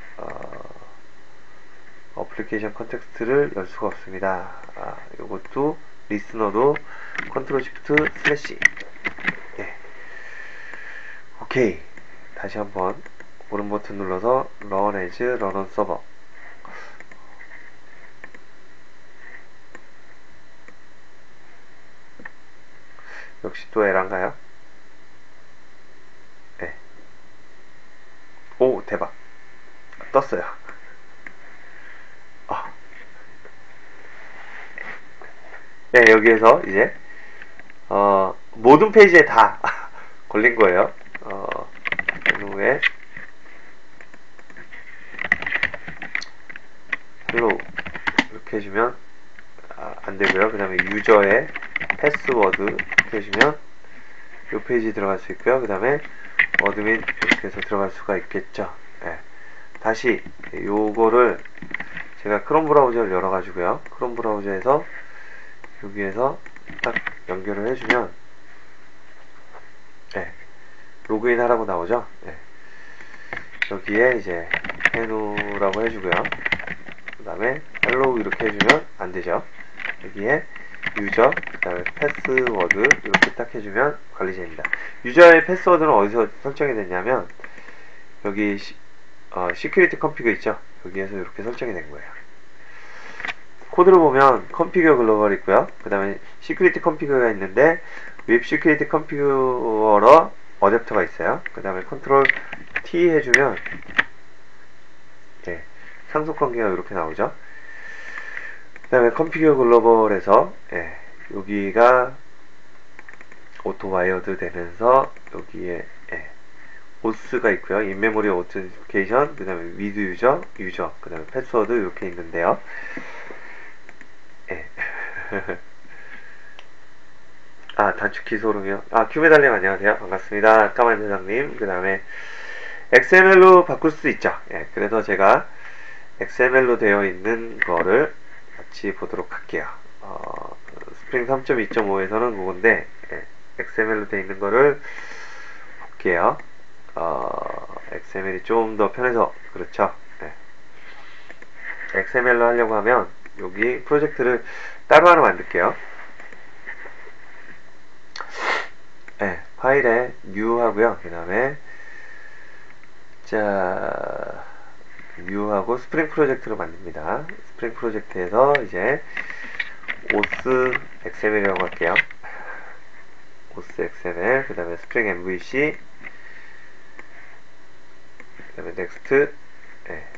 어플리케이션 컨텍스트를 열 수가 없습니다. 요것도 리스너도 컨트롤 시프트 슬래시. 오케이. 다시 한번 오른 버튼 눌러서 run as run on server. 역시 또 에러인가요? 오, 대박. 떴어요. 여기에서 이제 모든 페이지에 다 걸린 거예요. 후에 hello 이렇게 해주면 안 되고요. 그 다음에 유저의 패스워드 이렇게 해주면 이 페이지 들어갈 수 있고요. 그 다음에 어드민 이렇게 해서 들어갈 수가 있겠죠. 다시 요거를 제가 크롬 브라우저를 열어가지고요. 크롬 브라우저에서 여기에서 딱 연결을 해주면 로그인 하라고 나오죠. 여기에 이제 메뉴라고 해주고요. 그 다음에 헬로우 이렇게 해주면 안되죠. 여기에 유저, 그 다음에 패스워드 이렇게 딱 해주면 관리자입니다. 유저의 패스워드는 어디서 설정이 됐냐면 여기 시큐리티 컴피그 있죠. 여기에서 이렇게 설정이 된 거예요. 코드를 보면 컴피그 글로벌 있고요. 그 다음에 시큐리티 컴피그가 있는데 웹 시큐리티 컴피그러 어댑터가 있어요. 그 다음에 컨트롤 T 해주면 상속 관계가 이렇게 나오죠. 그 다음에 컴피그 글로벌에서 여기가 오토 와이어드 되면서 여기에 오스가 있고요. 인메모리 오토케이션, 그 다음에 위드 유저, 그 다음에 패스워드 이렇게 있는데요. 단축 키 소름이요. 큐메달님 안녕하세요. 반갑습니다. 까만 대장님. 그 다음에 XML로 바꿀 수 있죠. 그래서 제가 XML로 되어 있는 거를 같이 보도록 할게요. 스프링 3.2.5에서는 그건데 XML로 되어 있는 거를 볼게요. XML이 좀 더 편해서 그렇죠. XML로 하려고 하면 여기 프로젝트를 따로 하나 만들게요. 파일에 new 하고요. 그 다음에 뉴하고 스프링 프로젝트로 만듭니다. 스프링 프로젝트에서 이제 오스 XML이라고 할게요. 오스 XML, 그 다음에 스프링 MVC, 그 다음에 넥스트,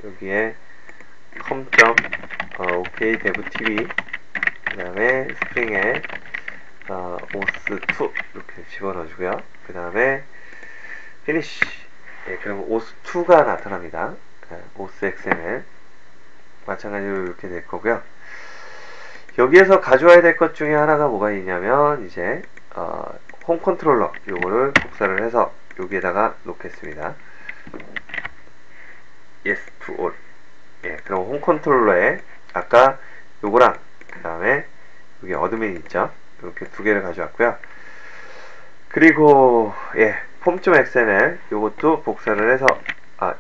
여기에 com.ok dev tv, 그 다음에 스프링에 오스2 이렇게 집어넣어주고요. 그 다음에 finish. 그러면 오스2가 나타납니다. 오스 XML 마찬가지로 이렇게 될 거고요. 여기에서 가져와야 될 것 중에 하나가 뭐가 있냐면 이제 홈 컨트롤러 요거를 복사를 해서 여기에다가 놓겠습니다. yes to all. 그럼 홈 컨트롤러에 아까 요거랑 그 다음에 여기 어드민 있죠. 이렇게 두 개를 가져왔고요. 그리고 폼.xml 요것도 복사를 해서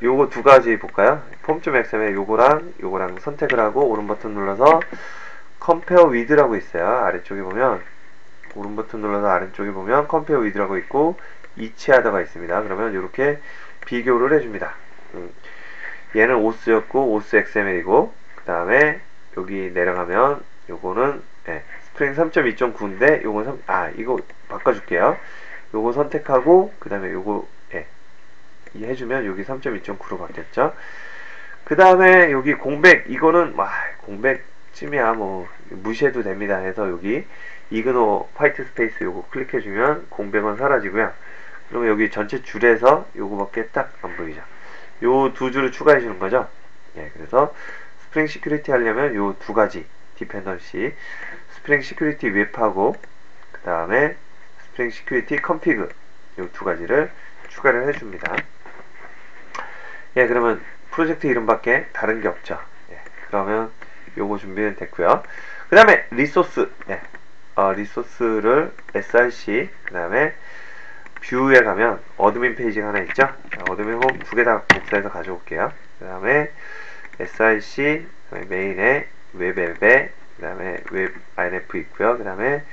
요거 두 가지 볼까요? 폼.xml 요거랑 선택을 하고 오른 버튼 눌러서 compare with라고 있어요. 아래쪽에 보면 오른 버튼 눌러서 아래쪽에 보면 compare with라고 있고 이치하다가 있습니다. 그러면 이렇게 비교를 해줍니다. 얘는 오스였고 오스 XML이고 그 다음에 여기 내려가면 요거는 스프링 3.2.9인데 요건 이거 바꿔줄게요. 요거 선택하고 그 다음에 요거 해주면 여기 3.2.9로 바뀌었죠. 그 다음에 여기 공백 이거는 공백쯤이야 뭐 무시해도 됩니다 해서 여기 이그노 화이트 스페이스 요거 클릭해주면 공백은 사라지고요. 그러면 여기 전체 줄에서 요거밖에 딱 안 보이죠. 요 두 줄을 추가해 주는 거죠. 그래서 스프링 시큐리티 하려면 요 두 가지 디펜던시 스프링 시큐리티 웹하고 그 다음에 스프링 시큐리티 컴피그 요 두 가지를 추가를 해줍니다. 그러면 프로젝트 이름밖에 다른 게 없죠. 그러면 요거 준비는 됐고요. 그 다음에 리소스 리소스를 src 그 다음에 뷰에 가면 어드민 페이지가 하나 있죠. 어드민 홈 두 개 다 복사해서 가져올게요. 그 다음에 src 메인에 웹 앱에 그 다음에 웹 inf 있고요. 그 다음에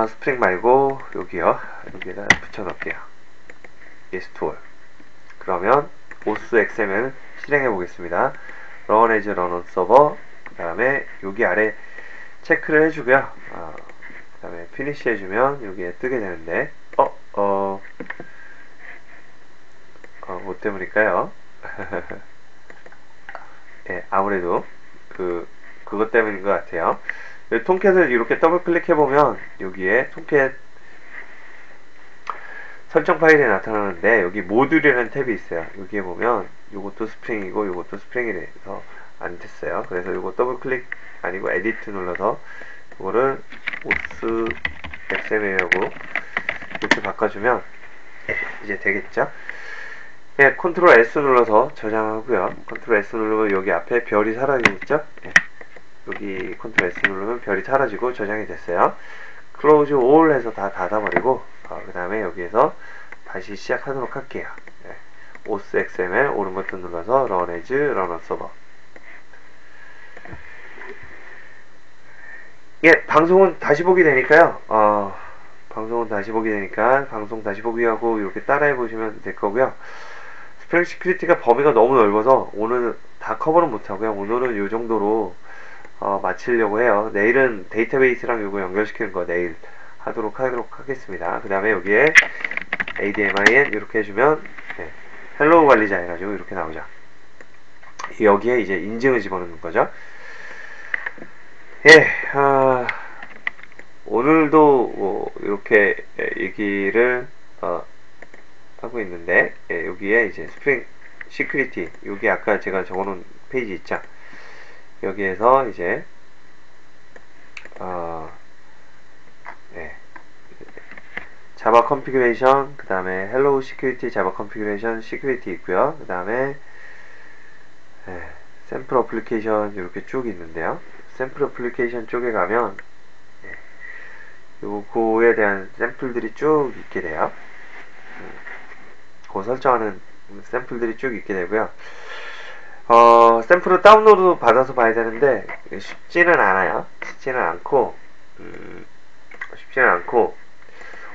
스프링 말고 여기요. 여기에다 붙여 넣을게요. yes to all. 그러면 오스 XML 실행해 보겠습니다. run as run on server 그 다음에 여기 아래 체크를 해주고요. 그 다음에 finish 해주면 여기에 뜨게 되는데 뭐 때문일까요? 아무래도 그것 때문인 것 같아요. 톰캣을 이렇게 더블 클릭해 보면 여기에 톰캣 설정 파일이 나타나는데 여기 모듈이라는 탭이 있어요. 여기에 보면 요것도 스프링이고 요것도 스프링이라서 안 됐어요. 그래서 요거 더블 클릭 아니고 에디트 눌러서 이거를 오스 XML하고 이렇게 바꿔주면 이제 되겠죠. 컨트롤 S 눌러서 저장하고요. 컨트롤 S 누르면 여기 앞에 별이 사라지겠죠. 여기 컨트롤 S 누르면 별이 사라지고 저장이 됐어요. 클로즈 올 해서 다 닫아버리고 그 다음에 여기에서 다시 시작하도록 할게요. 네. OS XML 오른 버튼 눌러서 Run as Runner Server. 예, 방송은 다시 보기 되니까요. 방송은 다시 보기 되니까 방송 다시 보기 하고 이렇게 따라해 보시면 될 거고요. 스프링 시큐리티가 범위가 너무 넓어서 오늘 다 커버는 못하고요. 오늘은 이 정도로 마치려고 해요. 내일은 데이터베이스랑 요거 연결시키는 거 내일 하도록 하겠습니다. 그 다음에 여기에 ADMIN 이렇게 해주면 네, 헬로우 관리자 해가지고 이렇게 나오죠. 여기에 이제 인증을 집어넣는 거죠. 예, 오늘도 뭐 이렇게 얘기를 하고 있는데 여기에 이제 스프링 시큐리티 여기 아까 제가 적어놓은 페이지 있죠. 여기에서 이제 자바 컨피그레이션 그 다음에 헬로우 시큐리티 자바 컨피그레이션 시큐리티 있고요. 그 다음에 샘플 어플리케이션 이렇게 쭉 있는데요. 샘플 어플리케이션 쪽에 가면 요거에 대한 샘플들이 쭉 있게 돼요. 그 설정하는 샘플들이 쭉 있게 되고요. 샘플을 다운로드 받아서 봐야 되는데 쉽지는 않아요. 쉽지는 않고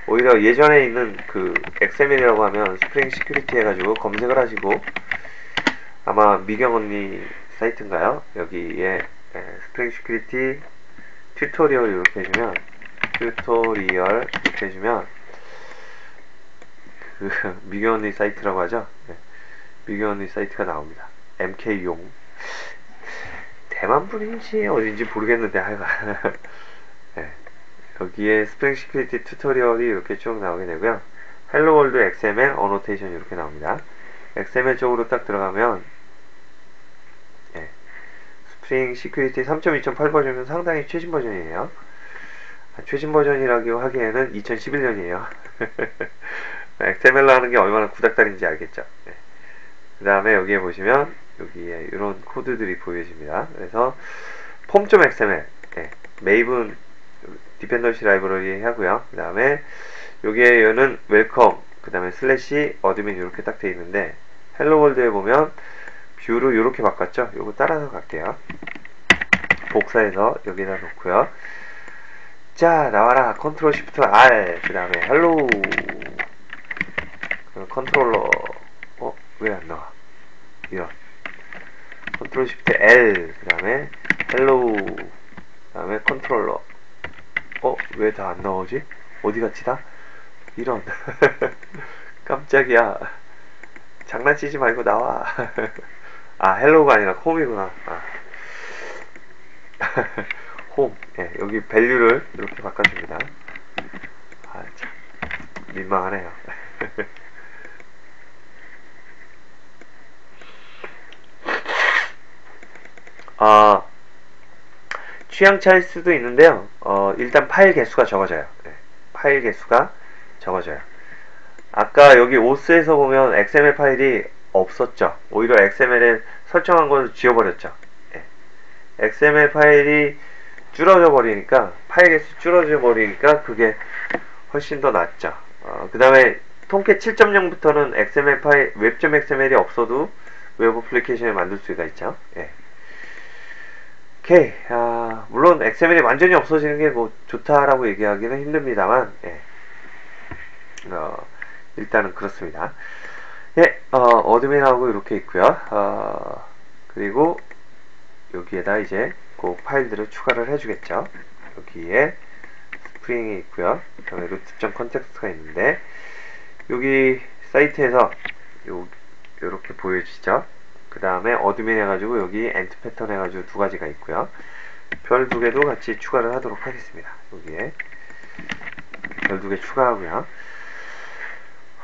오히려 예전에 있는 그 XML이라고 하면 스프링 시큐리티 해가지고 검색을 하시고 아마 미경 언니 사이트인가요? 여기에 스프링 시큐리티 튜토리얼 이렇게 해주면 그 미경 언니 사이트라고 하죠. 미경 언니 사이트가 나옵니다. MK용 대만 분인지 어딘지 모르겠는데 하여간 여기에 스프링 시큐리티 튜토리얼이 이렇게 쭉 나오게 되고요. 헬로 월드 XML 어노테이션 이렇게 나옵니다. XML 쪽으로 딱 들어가면 스프링 시큐리티 3.2.8 버전은 상당히 최신 버전이에요. 최신 버전이라고 하기에는 2011년이에요. XML로 하는 게 얼마나 구닥다리인지 알겠죠. 그 다음에 여기에 보시면 여기에 이런 코드들이 보여집니다. 그래서 폼.xml 메이븐 디펜던시 라이브러리 하고요. 그 다음에 여기에는 웰컴 그 다음에 슬래시 어드민 이렇게 딱 돼 있는데 헬로 월드에 보면 뷰를 이렇게 바꿨죠. 요거 따라서 갈게요. 복사해서 여기다 놓고요. 자 나와라 컨트롤 시프트 R 그 다음에 헬로 컨트롤러 왜 안 나와 이런 컨트롤 시프트 L 그 다음에 헬로 그 다음에 컨트롤러 왜 다 안 나오지? 어디 갔지 다? 이런 깜짝이야. 장난치지 말고 나와. 헬로우가 아니라 홈이구나. 홈. 여기 밸류를 이렇게 바꿔줍니다. 참 민망하네요. 취향 차일 수도 있는데요. 일단 파일 개수가 적어져요. 파일 개수가 적어져요. 아까 여기 OS에서 보면 XML 파일이 없었죠. 오히려 XML에 설정한 걸 지워버렸죠. XML 파일이 줄어져 버리니까 파일 개수 줄어져 버리니까 그게 훨씬 더 낫죠. 그 다음에 통캣 7.0부터는 XML 파일 웹.xml이 없어도 웹 어플리케이션을 만들 수가 있죠. 오케이. 물론 XML이 완전히 없어지는 게 뭐 좋다라고 얘기하기는 힘듭니다만 일단은 그렇습니다. 어드민하고 이렇게 있고요. 그리고 여기에다 이제 그 파일들을 추가를 해주겠죠. 여기에 스프링이 있고요. 그 다음에 root.context가 있는데 여기 사이트에서 요렇게 보여지죠. 그 다음에 어드민 해가지고 여기 엔트 패턴 해가지고 두 가지가 있고요. 별 두 개도 같이 추가를 하도록 하겠습니다. 여기에 별 두 개 추가하고요.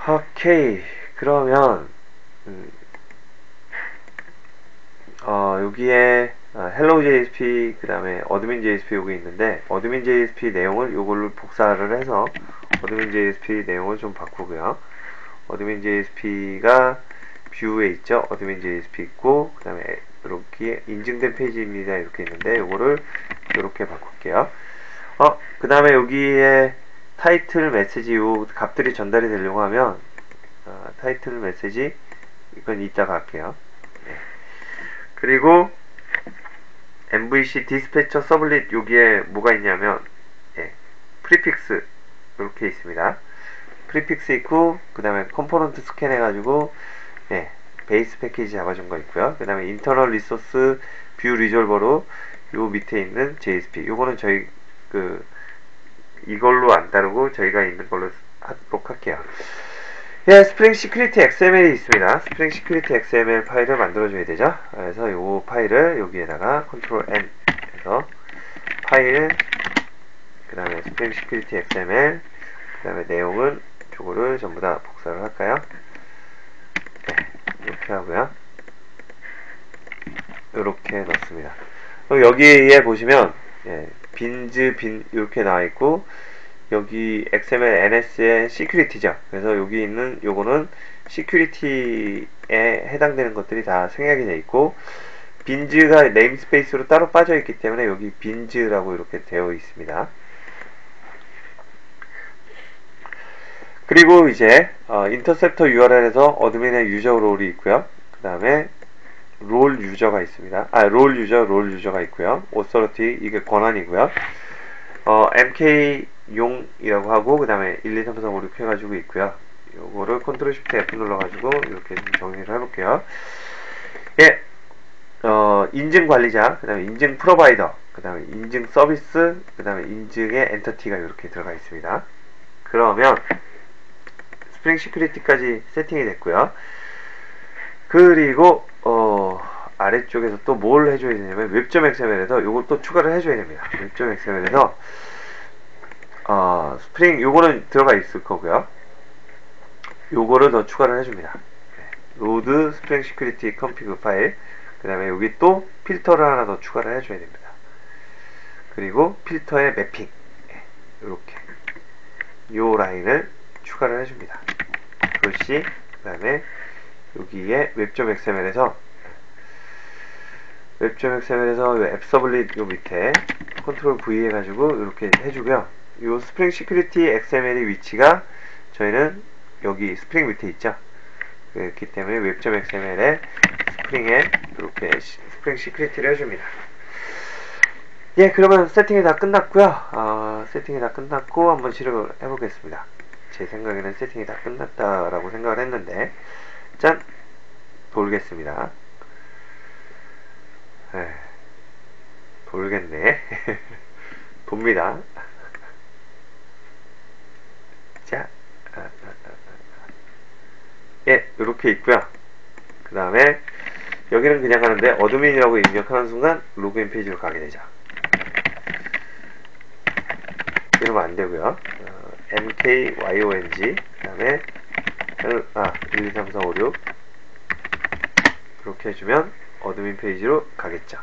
오케이. 그러면 여기에 hello JSP 그 다음에 어드민 JSP 여기 있는데 어드민 JSP 내용을 요걸로 복사를 해서 어드민 JSP 내용을 좀 바꾸고요. 어드민 JSP가 뷰에 있죠. 어드민 JSP 있고 그 다음에 이렇게 인증된 페이지입니다 이렇게 있는데 요거를 이렇게 바꿀게요. 그 다음에 여기에 타이틀 메시지 요 값들이 전달이 되려고 하면 타이틀 메시지 이건 이따가 할게요. 네. 그리고 MVC 디스패처 서블릿 여기에 뭐가 있냐면 프리픽스 이렇게 있습니다. 프리픽스 있고 그 다음에 컴포넌트 스캔 해가지고 베이스 패키지 잡아준 거 있고요. 그 다음에 인터널 리소스 뷰 리졸버로 요 밑에 있는 JSP 요거는 저희 이걸로 안 다루고 저희가 있는 걸로 하도록 할게요. 스프링 시큐리티 XML이 있습니다. 스프링 시큐리티 XML 파일을 만들어줘야 되죠. 그래서 요 파일을 여기에다가 컨트롤 N 해서 파일 그 다음에 스프링 시큐리티 XML 그 다음에 내용은 저거를 전부 다 복사를 할까요? 이렇게 하고요. 이렇게 넣습니다. 여기에 보시면 빈즈 이렇게 나와 있고 여기 XML NS의 시큐리티죠. 그래서 여기 있는 요거는 시큐리티에 해당되는 것들이 다 생략이 되어 있고 빈즈가 네임스페이스로 따로 빠져 있기 때문에 여기 빈즈라고 이렇게 되어 있습니다. 그리고 이제 인터셉터 URL에서 어드민의 유저 롤이 있고요. 그 다음에 롤 유저가 있습니다. 롤 유저가 있고요. 오서리티 이게 권한이고요. MK 용이라고 하고 그 다음에 1, 2, 3, 4, 5, 6 해가지고 있고요. 요거를 컨트롤 쉬프트 F 눌러가지고 이렇게 좀 정리를 해볼게요. 인증 관리자, 그 다음에 인증 프로바이더, 그 다음에 인증 서비스, 그 다음에 인증의 엔터티가 이렇게 들어가 있습니다. 그러면 스프링 시큐리티까지 세팅이 됐고요. 그리고 아래쪽에서 또 뭘 해줘야 되냐면 웹.xml에서 요걸 또 추가를 해줘야 됩니다. 웹.xml에서 스프링 요거는 들어가 있을 거고요. 요거를 더 추가를 해줍니다. 로드 스프링 시큐리티 컨피그 파일 그 다음에 여기 또 필터를 하나 더 추가를 해줘야 됩니다. 그리고 필터의 매핑 이렇게 요 라인을 추가를 해줍니다. 그것이 그 다음에 여기에 웹.xml에서 앱서블릿 요 밑에 컨트롤 V 해가지고 이렇게 해주고요. 요 스프링 시큐리티 XML의 위치가 저희는 여기 스프링 밑에 있죠. 그렇기 때문에 웹.xml에 스프링에 이렇게 스프링 시큐리티를 해줍니다. 그러면 세팅이 다 끝났고요. 세팅이 다 끝났고 한번 실행을 해보겠습니다. 제 생각에는 세팅이 다 끝났다라고 생각을 했는데 짠! 돌겠습니다. 돌겠네. 돕니다. 자, 이렇게 있고요. 그 다음에 여기는 그냥 가는데 어드민이라고 입력하는 순간 로그인 페이지로 가게 되죠. 이러면 안 되고요. mkyong 그 다음에 1, 2, 3, 4, 5, 6 이렇게 해주면 어드민 페이지로 가겠죠.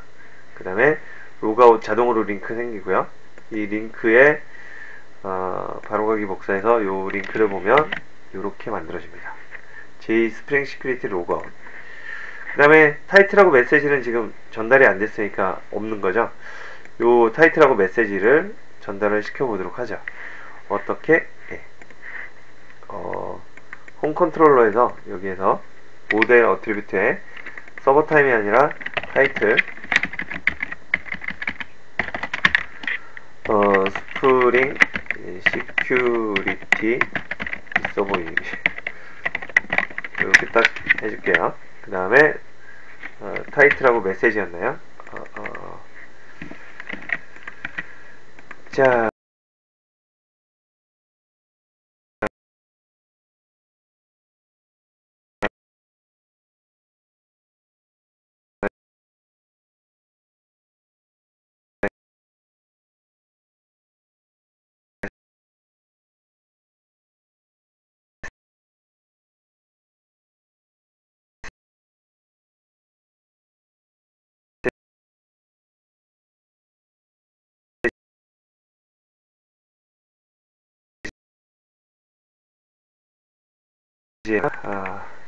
그 다음에 로그아웃 자동으로 링크 생기고요. 이 링크에 바로가기 복사해서 요 링크를 보면 이렇게 만들어집니다. J 스프링 시큐리티 로그아웃. 그 다음에 타이틀하고 메시지는 지금 전달이 안 됐으니까 없는 거죠. 요 타이틀하고 메시지를 전달을 시켜보도록 하죠. 어떻게? 홈 컨트롤러에서 여기에서 모델 어트리뷰트에 서버 타임이 아니라 타이틀 스프링 시큐리티 있어 보이게 이렇게 딱 해줄게요. 그 다음에 타이틀하고 메시지였나요? 자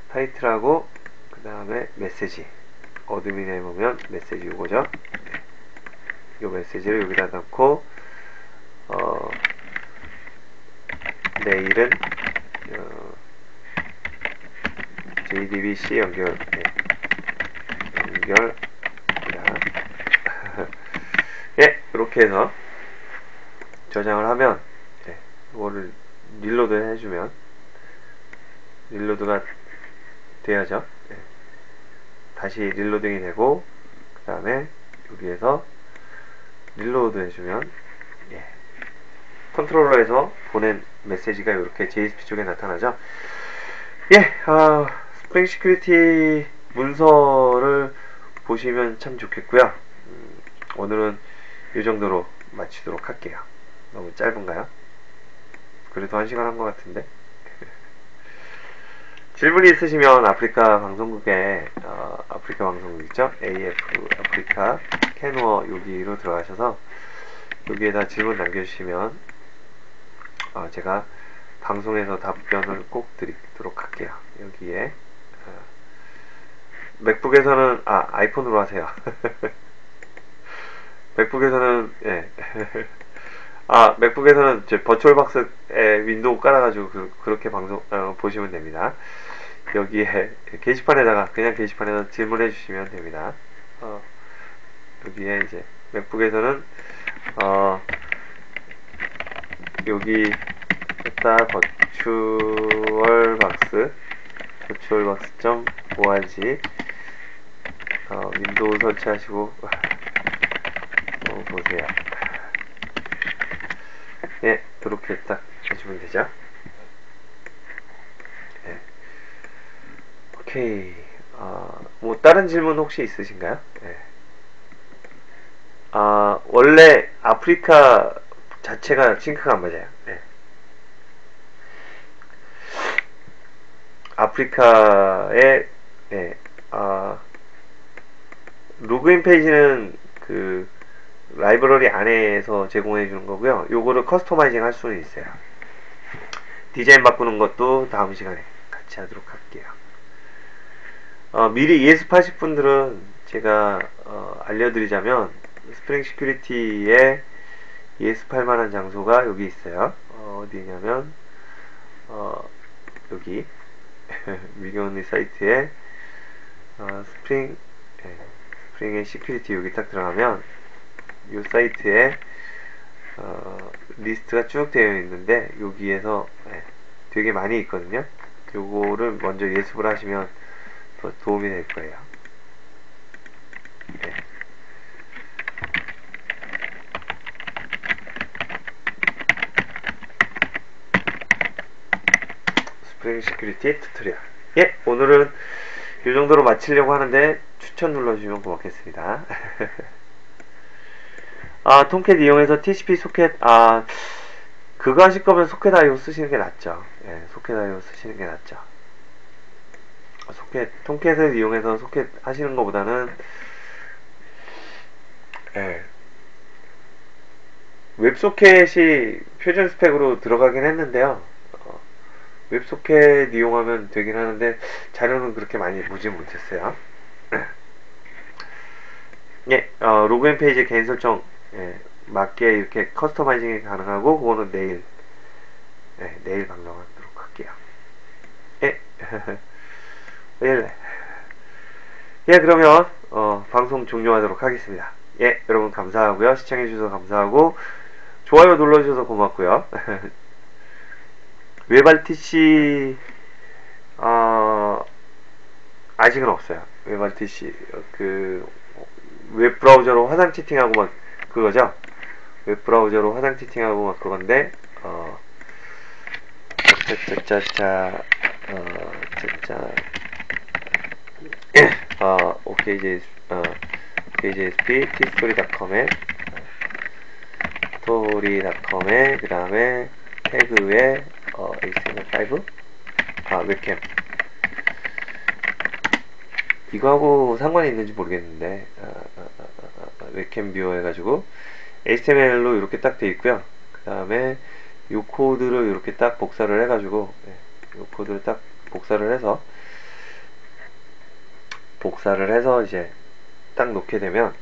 타이틀하고 그 다음에 메시지 어드민에 보면 메시지 요거죠. 이 메시지를 여기다 넣고 내일은 JDBC 연결 예, 이렇게 해서 저장을 하면 이거를 릴로드 해주면 릴로드가 돼야죠. 다시 릴로딩이 되고 그 다음에 여기에서 릴로드 해주면 컨트롤러에서 보낸 메시지가 이렇게 JSP 쪽에 나타나죠. 스프링 시큐리티 문서를 보시면 참 좋겠고요. 오늘은 이 정도로 마치도록 할게요. 너무 짧은가요? 그래도 1시간 한 것 같은데. 질문이 있으시면 아프리카 방송국에 아프리카 방송국 있죠? AF 아프리카 캐누어 여기로 들어가셔서 여기에다 질문 남겨주시면 제가 방송에서 답변을 꼭 드리도록 할게요. 여기에 맥북에서는 아이폰으로 하세요. 맥북에서는 맥북에서는 버추얼박스에 윈도우 깔아가지고 그렇게 방송 보시면 됩니다. 여기에 게시판에다가 그냥 게시판에서 질문해 주시면 됩니다. 여기에 이제 맥북에서는 여기 버추얼박스.org 윈도우 설치하시고 보세요. 이렇게 딱 해주면 되죠. 오케이. 뭐 다른 질문 혹시 있으신가요? 원래 아프리카 자체가 싱크가 안 맞아요. 아프리카의 로그인 페이지는 그 라이브러리 안에서 제공해 주는 거고요. 요거를 커스터마이징 할 수는 있어요. 디자인 바꾸는 것도 다음 시간에 같이 하도록 할게요. 미리 ES80 분들은 제가 알려드리자면 스프링 시큐리티에 ES8 만한 장소가 여기 있어요. 어디냐면 여기 미경언니 사이트에 스프링의 시큐리티 여기 딱 들어가면 이 사이트에 리스트가 쭉 되어 있는데 여기에서 되게 많이 있거든요. 요거를 먼저 예습을 하시면 더 도움이 될 거예요. 스프링 시큐리티 튜토리얼. 오늘은 이 정도로 마치려고 하는데 추천 눌러주시면 고맙겠습니다. 톰캣 이용해서 TCP 소켓, 그거 하실 거면 소켓 IO 쓰시는 게 낫죠. 소켓 IO 쓰시는 게 낫죠. 톰캣을 이용해서 소켓 하시는 것보다는, 웹소켓이 표준 스펙으로 들어가긴 했는데요. 웹소켓 이용하면 되긴 하는데, 자료는 그렇게 많이 보지 못했어요. 로그인 페이지 개인 설정, 맞게 이렇게 커스터마이징이 가능하고 그거는 내일 방송하도록 할게요. 그러면 방송 종료하도록 하겠습니다. 여러분 감사하고요. 시청해주셔서 감사하고 좋아요 눌러주셔서 고맙고요. 웹RTC 아직은 없어요. 웹RTC 웹브라우저로 화상 채팅하고 막 그거죠. 웹브라우저로 화상 채팅하고 막 그건데 OKJSP tstory.com에 그 다음에 태그에 HTML5 웹캠 이거하고 상관이 있는지 모르겠는데 웹캠 뷰어 해가지고 HTML로 이렇게 딱 돼 있고요. 그 다음에 요 코드를 이렇게 딱 복사를 해가지고 요 코드를 딱 복사를 해서 이제 딱 놓게 되면